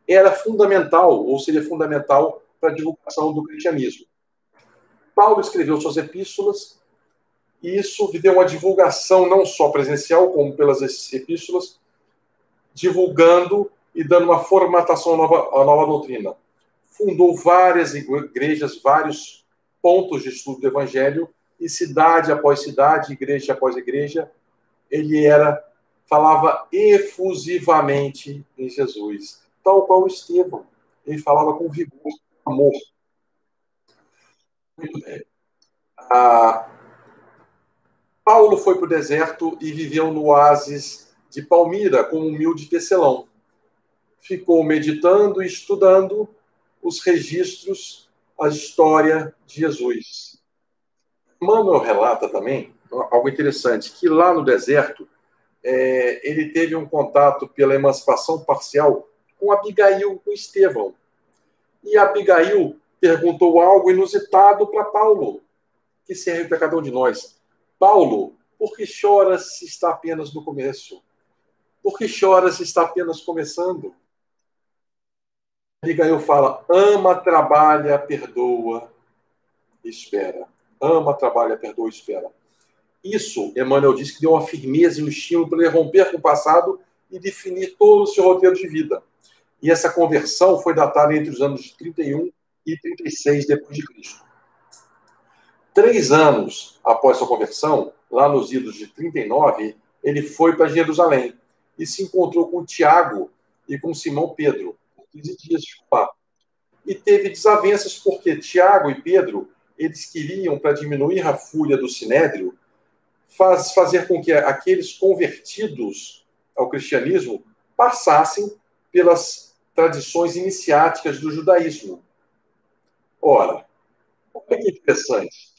era fundamental, ou seria fundamental, para a divulgação do cristianismo. Paulo escreveu suas epístolas, e isso deu uma divulgação não só presencial, como pelas epístolas, divulgando e dando uma formatação à nova doutrina. Fundou várias igrejas, vários pontos de estudo do evangelho, e cidade após cidade, igreja após igreja, ele falava efusivamente em Jesus, tal qual Estevão. Ele falava com vigor, com amor. Muito bem. Ah, Paulo foi para o deserto e viveu no oásis de Palmira como humilde tecelão. Ficou meditando e estudando os registros, a história de Jesus. Emmanuel relata também algo interessante, que lá no deserto ele teve um contato pela emancipação parcial com Abigail, com Estevão. E Abigail perguntou algo inusitado para Paulo, que serve para cada um de nós. Paulo, por que choras se está apenas no começo? Por que choras se está apenas começando? Abigail fala, ama, trabalha, perdoa, espera. Ama, trabalha, perdoa, espera. Isso, Emmanuel disse que deu uma firmeza e um estímulo para ele romper com o passado e definir todo o seu roteiro de vida. E essa conversão foi datada entre os anos 31 e 36 depois de Cristo. 3 anos após sua conversão, lá nos idos de 39, ele foi para Jerusalém e se encontrou com Tiago e com Simão Pedro. 15 dias de lá. E teve desavenças porque Tiago e Pedro, eles queriam, para diminuir a fúria do Sinédrio, fazer com que aqueles convertidos ao cristianismo passassem pelas tradições iniciáticas do judaísmo. Ora, olha que interessante.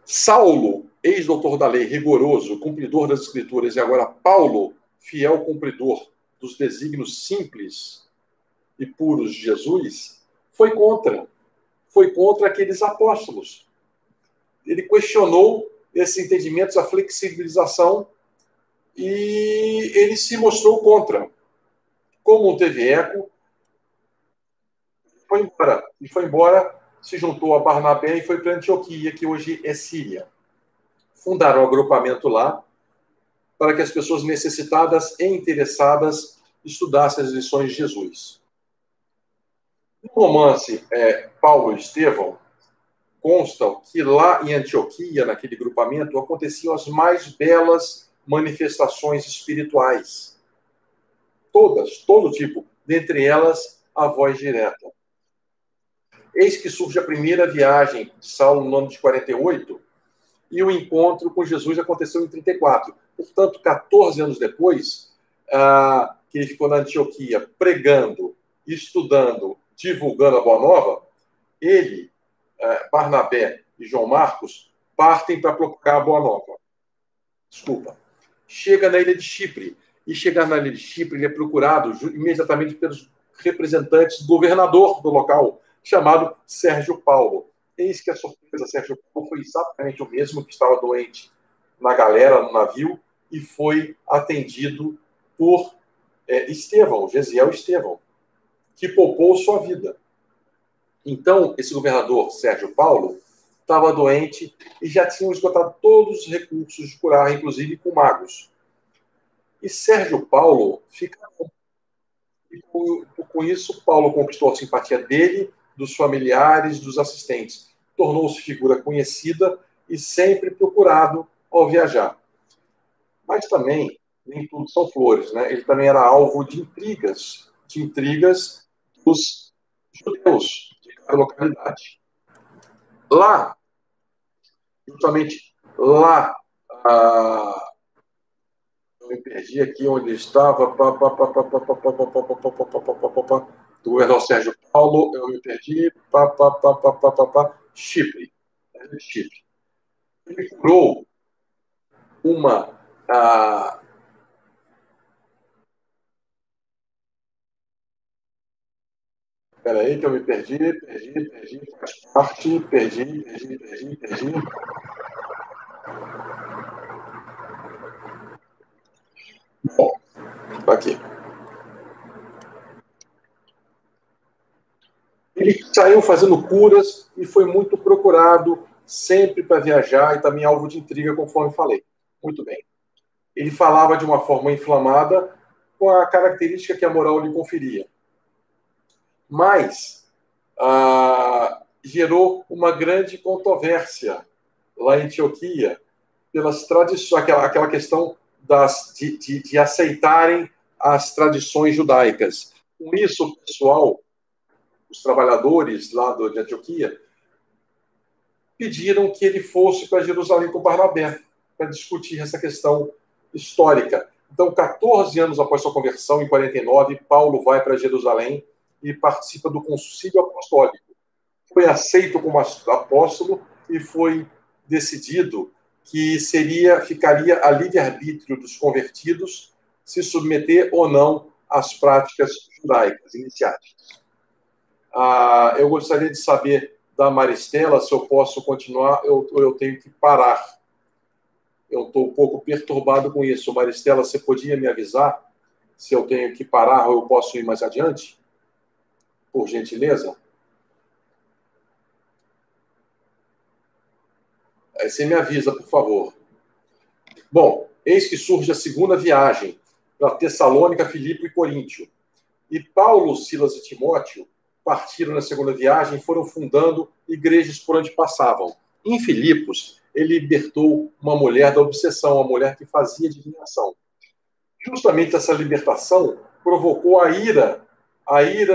Saulo, ex-doutor da lei, rigoroso, cumpridor das escrituras, e agora Paulo, fiel cumpridor dos desígnios simples e puros de Jesus, foi contra aqueles apóstolos. Ele questionou esses entendimentos, a flexibilização, e ele se mostrou contra. Como não teve eco, foi embora. E foi embora, se juntou a Barnabé e foi para Antioquia, que hoje é Síria. Fundaram um agrupamento lá para que as pessoas necessitadas e interessadas estudassem as lições de Jesus. No romance Paulo e Estevão, consta que lá em Antioquia, naquele grupamento, aconteciam as mais belas manifestações espirituais. Todas, todo tipo, dentre elas a voz direta. Eis que surge a primeira viagem de Saulo no ano de 48 e o encontro com Jesus aconteceu em 34. Portanto, 14 anos depois, que ele ficou na Antioquia pregando, estudando, divulgando a Boa Nova, ele, Barnabé e João Marcos partem para propagar a Boa Nova. Chega na ilha de Chipre. E chegar na ilha de Chipre, ele é procurado imediatamente pelos representantes do governador do local, chamado Sérgio Paulo. Eis que a surpresa, Sérgio Paulo foi exatamente o mesmo que estava doente na galera, no navio, e foi atendido por Estevão, Gesiel Estevão, que poupou sua vida. Então, esse governador, Sérgio Paulo, estava doente e já tinham esgotado todos os recursos de curar, inclusive com magos. E Sérgio Paulo fica... E com isso, Paulo conquistou a simpatia dele, dos familiares, dos assistentes. Tornou-se figura conhecida e sempre procurado ao viajar. Mas também, nem tudo são flores, né? Ele também era alvo de intrigas dos judeus de cada localidade. Lá, justamente lá, eu me perdi aqui onde estava, do governador Sérgio Paulo, eu me perdi, Chipre. Ele curou uma... Espera aí que eu me perdi, faz parte, perdi. Bom, aqui. Ele saiu fazendo curas e foi muito procurado sempre para viajar e também alvo de intriga, conforme falei. Muito bem. Ele falava de uma forma inflamada com a característica que a moral lhe conferia. Mas gerou uma grande controvérsia lá em Antioquia pelas tradições, aquela questão de aceitarem as tradições judaicas. Com isso, o pessoal, os trabalhadores lá de Antioquia, pediram que ele fosse para Jerusalém com Barnabé, para discutir essa questão histórica. Então, 14 anos após sua conversão, em 49, Paulo vai para Jerusalém e participa do concílio apostólico. Foi aceito como apóstolo e foi decidido que ficaria a livre-arbítrio dos convertidos se submeter ou não às práticas judaicas iniciáticas. Eu gostaria de saber da Maristela se eu posso continuar ou eu tenho que parar. Eu estou um pouco perturbado com isso. Maristela, você podia me avisar se eu tenho que parar ou eu posso ir mais adiante? Por gentileza? Aí você me avisa, por favor. Bom, eis que surge a segunda viagem para Tessalônica, Filipe e Coríntio. E Paulo, Silas e Timóteo partiram na segunda viagem e foram fundando igrejas por onde passavam. Em Filipos, ele libertou uma mulher da obsessão, uma mulher que fazia adivinhação. Justamente essa libertação provocou a ira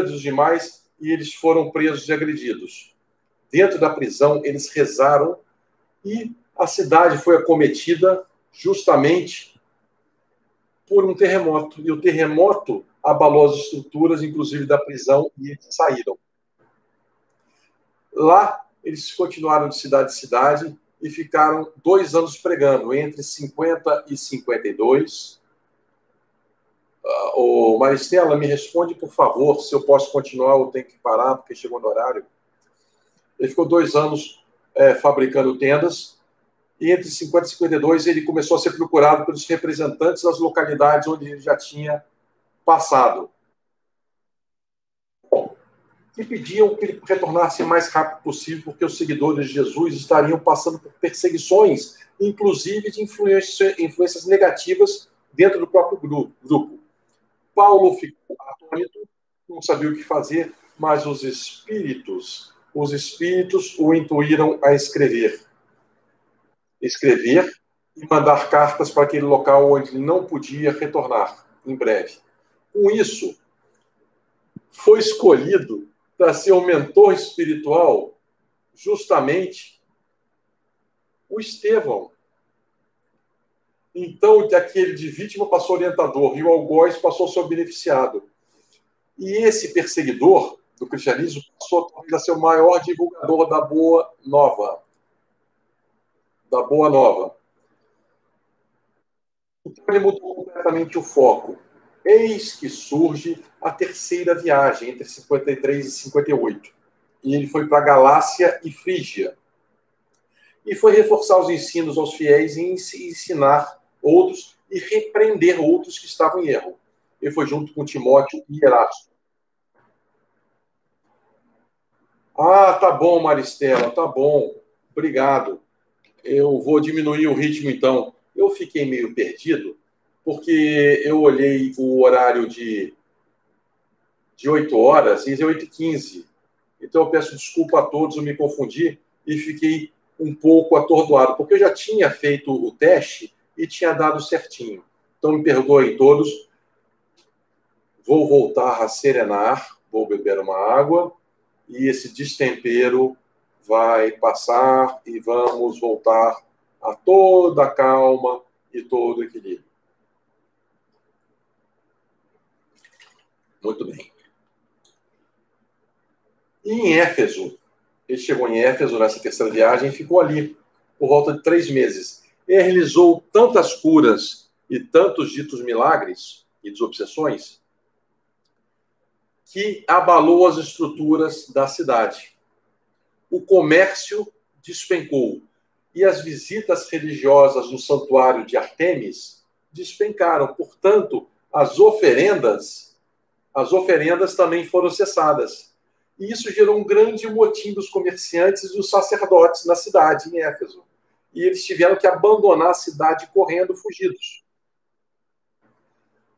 dos demais e eles foram presos e agredidos. Dentro da prisão, eles rezaram e a cidade foi acometida justamente por um terremoto. E o terremoto abalou as estruturas, inclusive da prisão, e eles saíram. Lá, eles continuaram de cidade em cidade e ficaram 2 anos pregando, entre 50 e 52. Maristela, me responde, por favor, se eu posso continuar ou tenho que parar, porque chegou no horário. Ele ficou 2 anos fabricando tendas, e entre 50 e 52 ele começou a ser procurado pelos representantes das localidades onde ele já tinha passado. Bom, e pediam que ele retornasse o mais rápido possível, porque os seguidores de Jesus estariam passando por perseguições, inclusive de influências negativas dentro do próprio grupo. Paulo ficou atônito, não sabia o que fazer, mas os espíritos o intuíram a escrever e mandar cartas para aquele local onde ele não podia retornar em breve. Com isso, foi escolhido para ser o mentor espiritual justamente o Estevão. Então, aquele de vítima passou orientador e o algoz passou a ser beneficiado. E esse perseguidor do cristianismo passou a ser o maior divulgador da Boa Nova. Então, ele mudou completamente o foco. Eis que surge a terceira viagem, entre 53 e 58. E ele foi para Galácia e Frígia. E foi reforçar os ensinos aos fiéis e ensinar outros e repreender outros que estavam em erro. Ele foi junto com Timóteo e Erasto. Tá bom, Maristela, tá bom. Obrigado. Eu vou diminuir o ritmo, então. Eu fiquei meio perdido, porque eu olhei o horário de 8 horas e é 8h15. Então, eu peço desculpa a todos, eu me confundi e fiquei um pouco atordoado, porque eu já tinha feito o teste e tinha dado certinho. Então, me perdoem todos. Vou voltar a serenar, vou beber uma água e esse destempero vai passar e vamos voltar a toda a calma e todo o equilíbrio. Muito bem. E em Éfeso, ele chegou em Éfeso nessa terceira viagem e ficou ali por volta de 3 meses. Ele realizou tantas curas e tantos ditos milagres e desobsessões que abalou as estruturas da cidade. O comércio despencou e as visitas religiosas no santuário de Ártemis despencaram. Portanto, as oferendas também foram cessadas. E isso gerou um grande motim dos comerciantes e dos sacerdotes na cidade, em Éfeso. E eles tiveram que abandonar a cidade correndo, fugidos.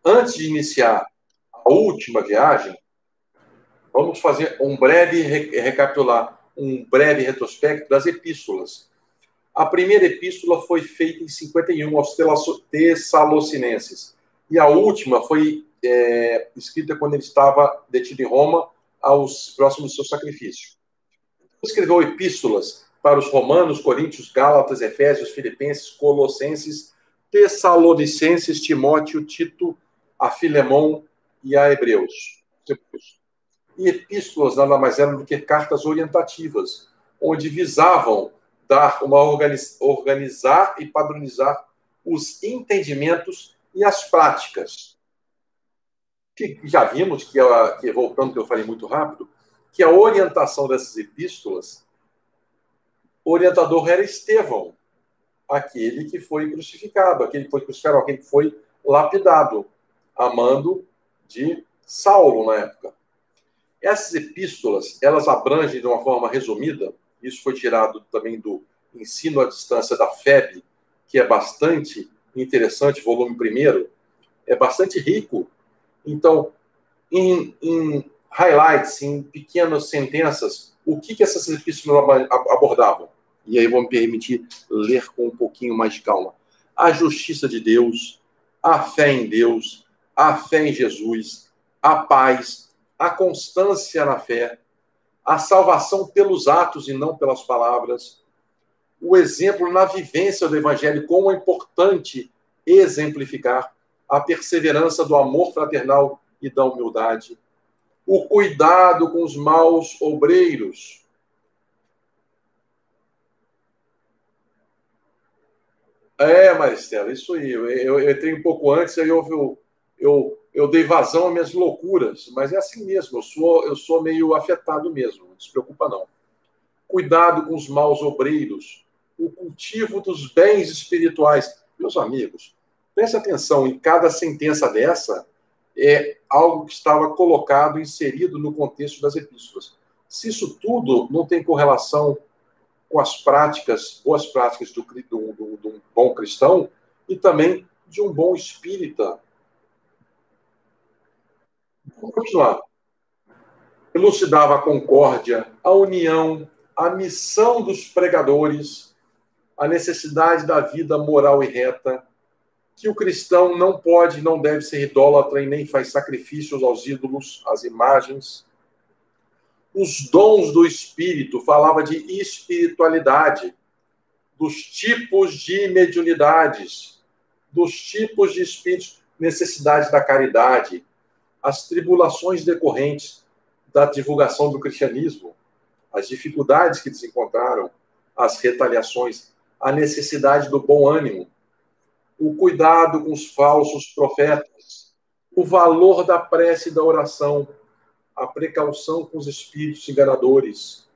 Antes de iniciar a última viagem, vamos fazer um breve retrospecto das epístolas. A primeira epístola foi feita em 51 aos Tessalonicenses. E a última foi escrita quando ele estava detido em Roma, aos próximos do seu sacrifício. Escreveu epístolas para os romanos, coríntios, gálatas, efésios, filipenses, colossenses, tessalonicenses, Timóteo, Tito, a Filemão e a Hebreus. E epístolas nada mais eram do que cartas orientativas, onde visavam dar organizar e padronizar os entendimentos e as práticas. Que já vimos que voltando que eu falei muito rápido, que a orientação dessas epístolas, o orientador era Estevão, aquele que foi crucificado, aquele que foi lapidado, a mando de Saulo na época. Essas epístolas, elas abrangem de uma forma resumida, isso foi tirado também do Ensino à Distância da FEB, que é bastante interessante, volume 1º, é bastante rico. Então, em highlights, em pequenas sentenças, o que essas epístolas abordavam? E aí vou me permitir ler com um pouquinho mais de calma. A justiça de Deus, a fé em Deus, a fé em Jesus, a paz, a constância na fé, a salvação pelos atos e não pelas palavras, o exemplo na vivência do Evangelho, como é importante exemplificar, a perseverança do amor fraternal e da humildade, o cuidado com os maus obreiros. Maristela, isso aí. Eu entrei um pouco antes, aí eu dei vazão às minhas loucuras, mas é assim mesmo, eu sou meio afetado mesmo, não se preocupa não. Cuidado com os maus obreiros, o cultivo dos bens espirituais. Meus amigos, preste atenção, em cada sentença dessa é algo que estava colocado, inserido no contexto das epístolas. Se isso tudo não tem correlação com as práticas, boas práticas do bom cristão e também de um bom espírita. Vamos continuar. Elucidava a concórdia, a união, a missão dos pregadores, a necessidade da vida moral e reta, que o cristão não pode, não deve ser idólatra e nem faz sacrifícios aos ídolos, às imagens. Os dons do Espírito, falava de espiritualidade, dos tipos de mediunidades, dos tipos de espíritos, necessidade da caridade, as tribulações decorrentes da divulgação do cristianismo, as dificuldades que eles encontraram, as retaliações, a necessidade do bom ânimo, o cuidado com os falsos profetas, o valor da prece e da oração, a precaução com os espíritos enganadores,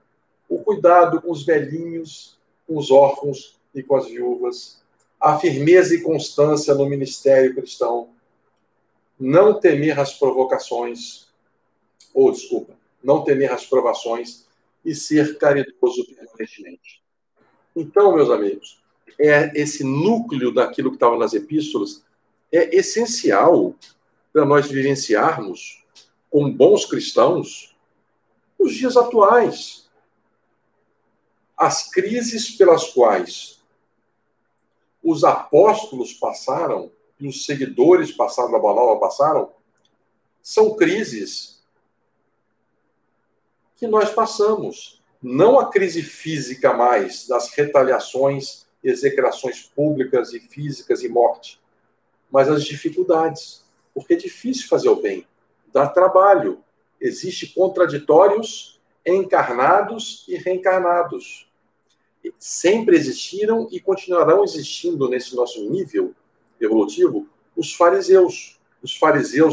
o cuidado com os velhinhos, com os órfãos e com as viúvas, a firmeza e constância no ministério cristão, não temer as provocações, não temer as provações e ser caridoso permanentemente. Então, meus amigos, esse núcleo daquilo que estava nas epístolas é essencial para nós vivenciarmos como bons cristãos os dias atuais. As crises pelas quais os apóstolos passaram e os seguidores passaram da Boa Nova passaram são crises que nós passamos. Não a crise física mais, das retaliações, execrações públicas e físicas e morte, mas as dificuldades. Porque é difícil fazer o bem, dá trabalho. Existem contraditórios encarnados e reencarnados. Sempre existiram e continuarão existindo nesse nosso nível evolutivo os fariseus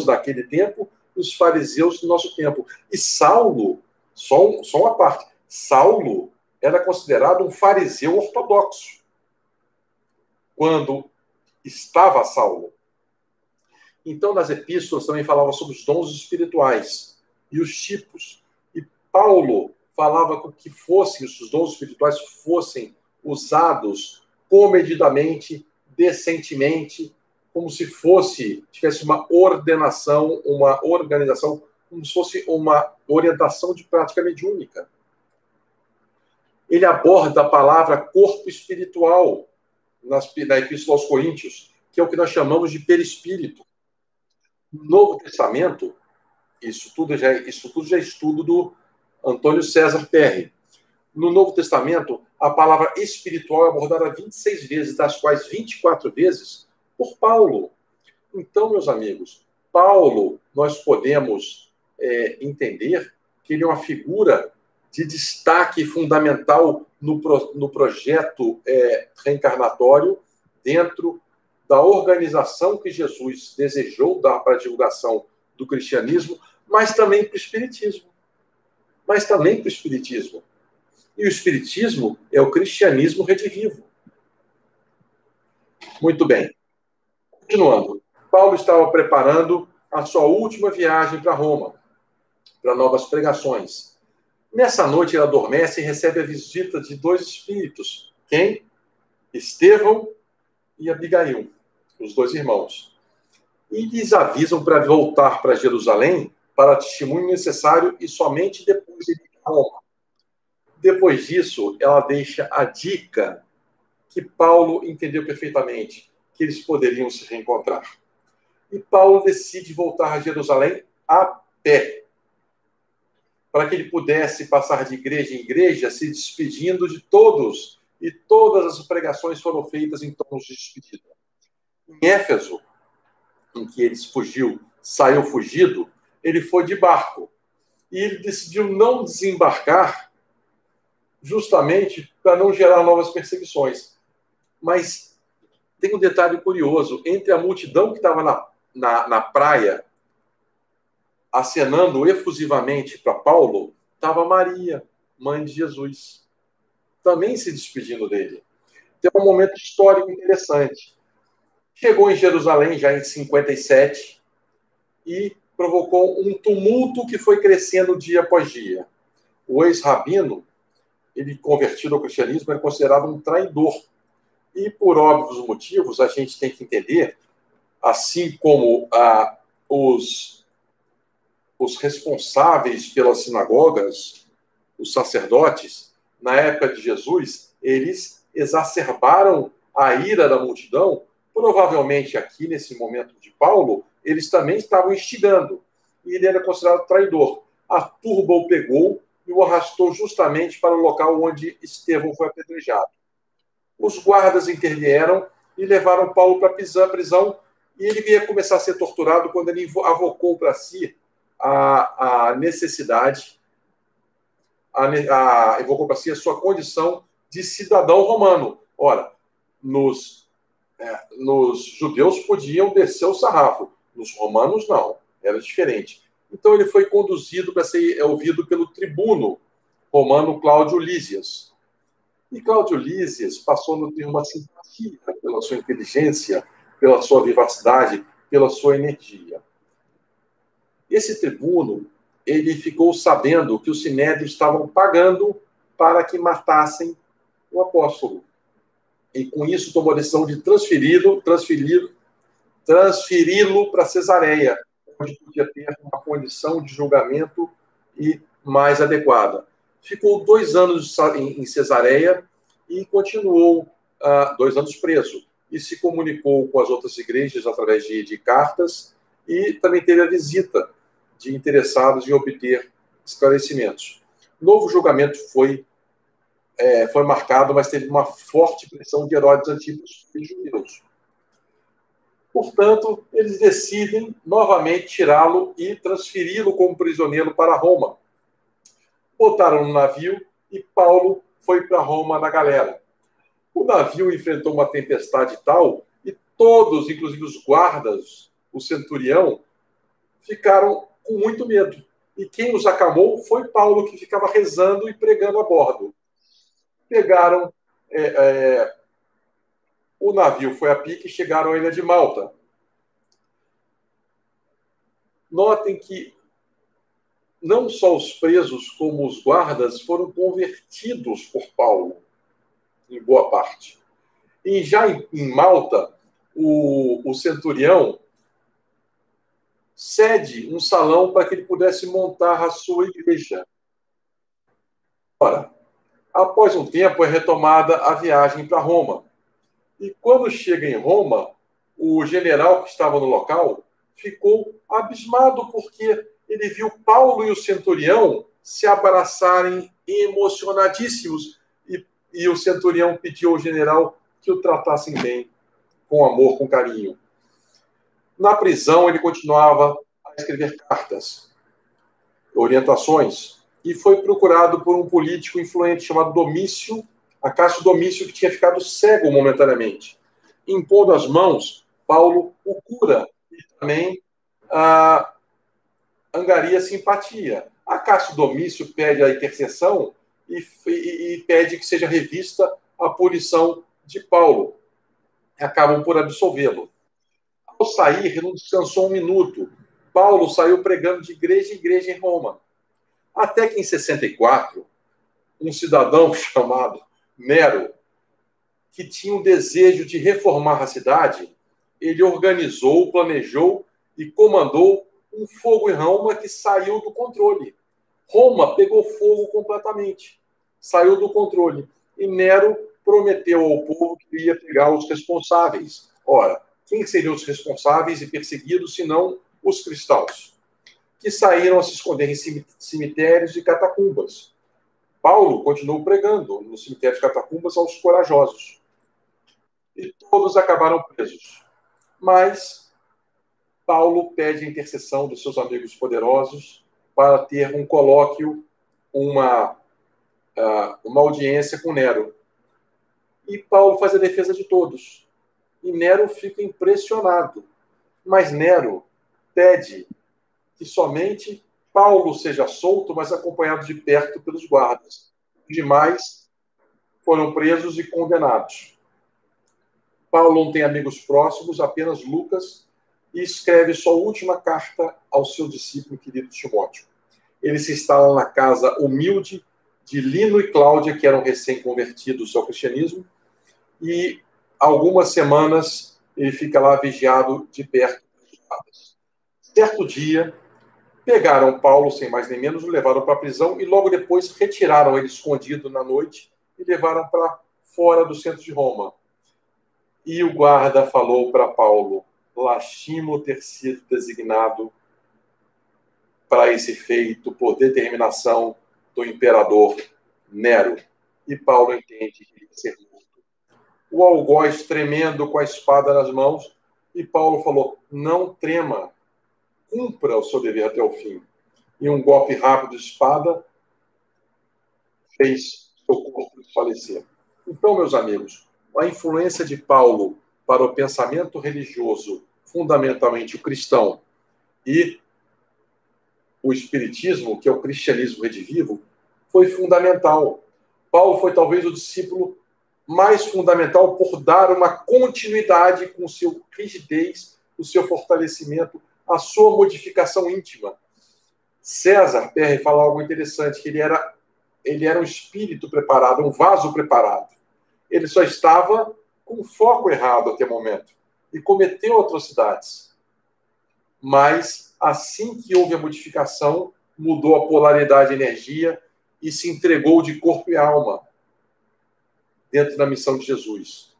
daquele tempo, os fariseus do nosso tempo. E Saulo, só uma parte, Saulo era considerado um fariseu ortodoxo quando estava Saulo. Então, nas epístolas também falava sobre os dons espirituais e os tipos. E Paulo falava que os dons espirituais fossem usados comedidamente, decentemente, como se tivesse uma ordenação, uma organização, como se fosse uma orientação de prática mediúnica. Ele aborda a palavra corpo espiritual na Epístola aos Coríntios, que é o que nós chamamos de perispírito. No Novo Testamento, isso tudo já é estudo do Antônio César Perry. No Novo Testamento, a palavra espiritual é abordada 26 vezes, das quais 24 vezes por Paulo. Então, meus amigos, Paulo, nós podemos entender que ele é uma figura de destaque fundamental no projeto reencarnatório dentro da organização que Jesus desejou dar para a divulgação do cristianismo, mas também para o espiritismo. E o espiritismo é o cristianismo redivivo. Muito bem. Continuando. Paulo estava preparando a sua última viagem para Roma, para novas pregações. Nessa noite ele adormece e recebe a visita de dois espíritos. Quem? Estevão e Abigail, os dois irmãos. E lhes avisam para voltar para Jerusalém para testemunho necessário e somente depois de ir para Roma. Depois disso, ela deixa a dica que Paulo entendeu perfeitamente, que eles poderiam se reencontrar. E Paulo decide voltar a Jerusalém a pé, para que ele pudesse passar de igreja em igreja, se despedindo de todos, e todas as pregações foram feitas em tons de despedida. Em Éfeso, em que ele saiu fugido, ele foi de barco, e ele decidiu não desembarcar, justamente para não gerar novas perseguições. Mas tem um detalhe curioso, entre a multidão que estava na praia, acenando efusivamente para Paulo, estava Maria, mãe de Jesus, também se despedindo dele. Tem um momento histórico interessante. Chegou em Jerusalém já em 57 e provocou um tumulto que foi crescendo dia após dia. O ex-rabino, ele convertido ao cristianismo, era considerado um traidor. E por óbvios motivos, a gente tem que entender, assim como os responsáveis pelas sinagogas, os sacerdotes, na época de Jesus, eles exacerbaram a ira da multidão. Provavelmente aqui, nesse momento de Paulo, eles também estavam instigando. E ele era considerado traidor. A turba o pegou e o arrastou justamente para o local onde Estevão foi apedrejado. Os guardas intervieram e levaram Paulo para a prisão, e ele ia começar a ser torturado quando ele avocou para si a necessidade, evocou para si a sua condição de cidadão romano. Ora, nos judeus podiam descer o sarrafo, nos romanos não, era diferente. Então ele foi conduzido para ser ouvido pelo tribuno romano Cláudio Lísias. E Cláudio Lísias passou a ter uma simpatia pela sua inteligência, pela sua vivacidade, pela sua energia. Esse tribuno, ele ficou sabendo que os sinédrios estavam pagando para que matassem o apóstolo. E com isso tomou a decisão de transferi-lo para Cesareia, onde podia ter uma condição de julgamento mais adequada. Ficou 2 anos em Cesareia e continuou 2 anos preso. E se comunicou com as outras igrejas através de cartas e também teve a visita de interessados em obter esclarecimentos. Novo julgamento foi marcado, mas teve uma forte pressão de Herodes Antipas e judeus. Portanto, eles decidem novamente tirá-lo e transferi-lo como prisioneiro para Roma. Botaram no navio e Paulo foi para Roma na galera. O navio enfrentou uma tempestade tal e todos, inclusive os guardas, o centurião, ficaram com muito medo. E quem os acalmou foi Paulo, que ficava rezando e pregando a bordo. Pegaram o navio, foi a pique e chegaram à ilha de Malta. Notem que não só os presos como os guardas foram convertidos por Paulo, em boa parte. E já em Malta, o centurião cede um salão para que ele pudesse montar a sua igreja. Ora, após um tempo é retomada a viagem para Roma. E quando chega em Roma, o general que estava no local ficou abismado porque ele viu Paulo e o centurião se abraçarem emocionadíssimos. E e o centurião pediu ao general que o tratassem bem, com amor, com carinho. Na prisão, ele continuava a escrever cartas, orientações, e foi procurado por um político influente chamado Domício, Acácio Domício, que tinha ficado cego momentaneamente. Impondo as mãos, Paulo o cura e também angaria simpatia. Acácio Domício pede a intercessão e pede que seja revista a punição de Paulo. Acabam por absolvê-lo. Ao sair, não descansou um minuto. Paulo saiu pregando de igreja em igreja em Roma. Até que, em 64, um cidadão chamado Nero, que tinha um desejo de reformar a cidade, ele organizou, planejou e comandou um fogo em Roma que saiu do controle. Roma pegou fogo completamente. Saiu do controle. E Nero prometeu ao povo que ia pegar os responsáveis. Ora, quem seriam os responsáveis e perseguidos, senão os cristãos, que saíram a se esconder em cemitérios e catacumbas. Paulo continuou pregando no cemitério de catacumbas aos corajosos. E todos acabaram presos. Mas Paulo pede a intercessão dos seus amigos poderosos para ter um colóquio, uma audiência com Nero. E Paulo faz a defesa de todos. E Nero fica impressionado. Mas Nero pede que somente Paulo seja solto, mas acompanhado de perto pelos guardas. Os demais foram presos e condenados. Paulo não tem amigos próximos, apenas Lucas, e escreve sua última carta ao seu discípulo querido Timóteo. Ele se instala na casa humilde de Lino e Cláudia, que eram recém-convertidos ao cristianismo, e algumas semanas ele fica lá vigiado de perto. Certo dia, pegaram Paulo, sem mais nem menos, o levaram para a prisão e logo depois retiraram ele escondido na noite e levaram para fora do centro de Roma. E o guarda falou para Paulo: lastimo ter sido designado para esse feito por determinação do imperador Nero. E Paulo entende que ele vai ser morto. O algoz tremendo com a espada nas mãos, e Paulo falou: não trema, cumpra o seu dever até o fim. E um golpe rápido de espada fez seu corpo desfalecer. Então, meus amigos, a influência de Paulo para o pensamento religioso, fundamentalmente o cristão, e o espiritismo, que é o cristianismo redivivo, foi fundamental. Paulo foi talvez o discípulo mais fundamental por dar uma continuidade com o seu rigidez, o seu fortalecimento, a sua modificação íntima. César Perry fala algo interessante, que ele era um espírito preparado, um vaso preparado. Ele só estava com o foco errado até o momento e cometeu atrocidades. Mas, assim que houve a modificação, mudou a polaridade de energia e se entregou de corpo e alma dentro da missão de Jesus,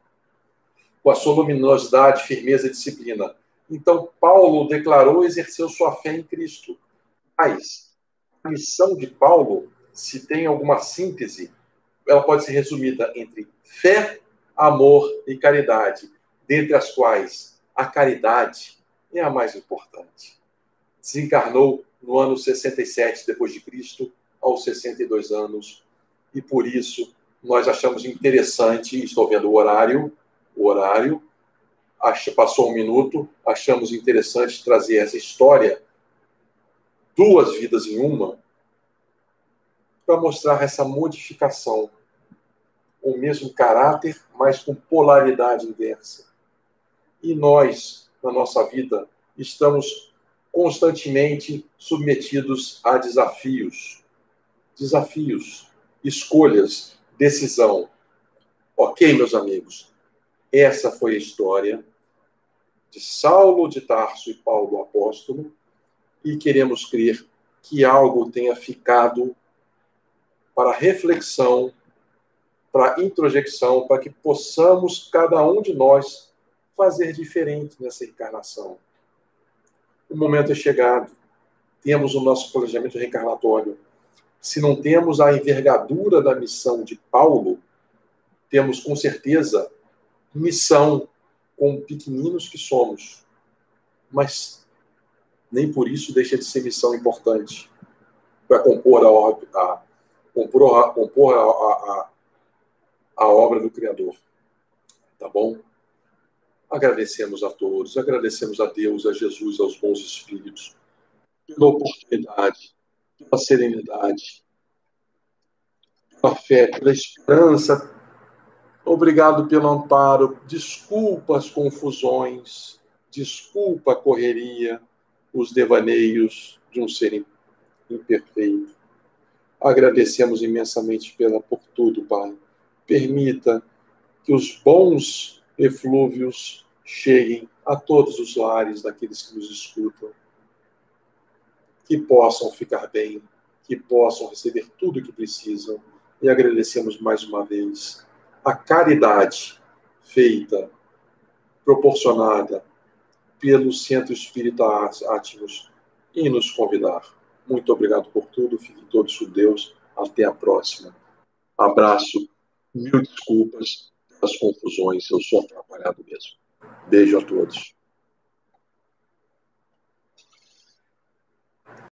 com a sua luminosidade, firmeza e disciplina. Então, Paulo declarou e exerceu sua fé em Cristo. Mas a missão de Paulo, se tem alguma síntese, ela pode ser resumida entre fé, amor e caridade, dentre as quais a caridade é a mais importante. Desencarnou no ano 67 depois de Cristo, aos 62 anos, e por isso nós achamos interessante, estou vendo o horário, passou um minuto, achamos interessante trazer essa história, duas vidas em uma, para mostrar essa modificação, o mesmo caráter, mas com polaridade inversa. E nós, na nossa vida, estamos constantemente submetidos a desafios, escolhas, decisão. Ok, meus amigos? Essa foi a história de Saulo de Tarso e Paulo apóstolo, e queremos crer que algo tenha ficado para reflexão, para introjecção, para que possamos, cada um de nós, fazer diferente nessa encarnação. O momento é chegado. Temos o nosso planejamento reencarnatório. Se não temos a envergadura da missão de Paulo, temos, com certeza, missão, como pequeninos que somos, mas nem por isso deixa de ser missão importante para compor a obra do Criador. Tá bom? Agradecemos a todos, agradecemos a Deus, a Jesus, aos bons espíritos, pela oportunidade, pela serenidade, pela fé, pela esperança. Obrigado pelo amparo. Desculpa as confusões, desculpa a correria, os devaneios de um ser imperfeito. Agradecemos imensamente por tudo, Pai. Permita que os bons eflúvios cheguem a todos os lares daqueles que nos escutam, que possam ficar bem, que possam receber tudo o que precisam. E agradecemos mais uma vez a caridade feita, proporcionada pelo Centro Espírita Átmos e nos convidar. Muito obrigado por tudo, fiquem todos com Deus, até a próxima. Abraço, mil desculpas pelas confusões, eu sou atrapalhado mesmo. Beijo a todos.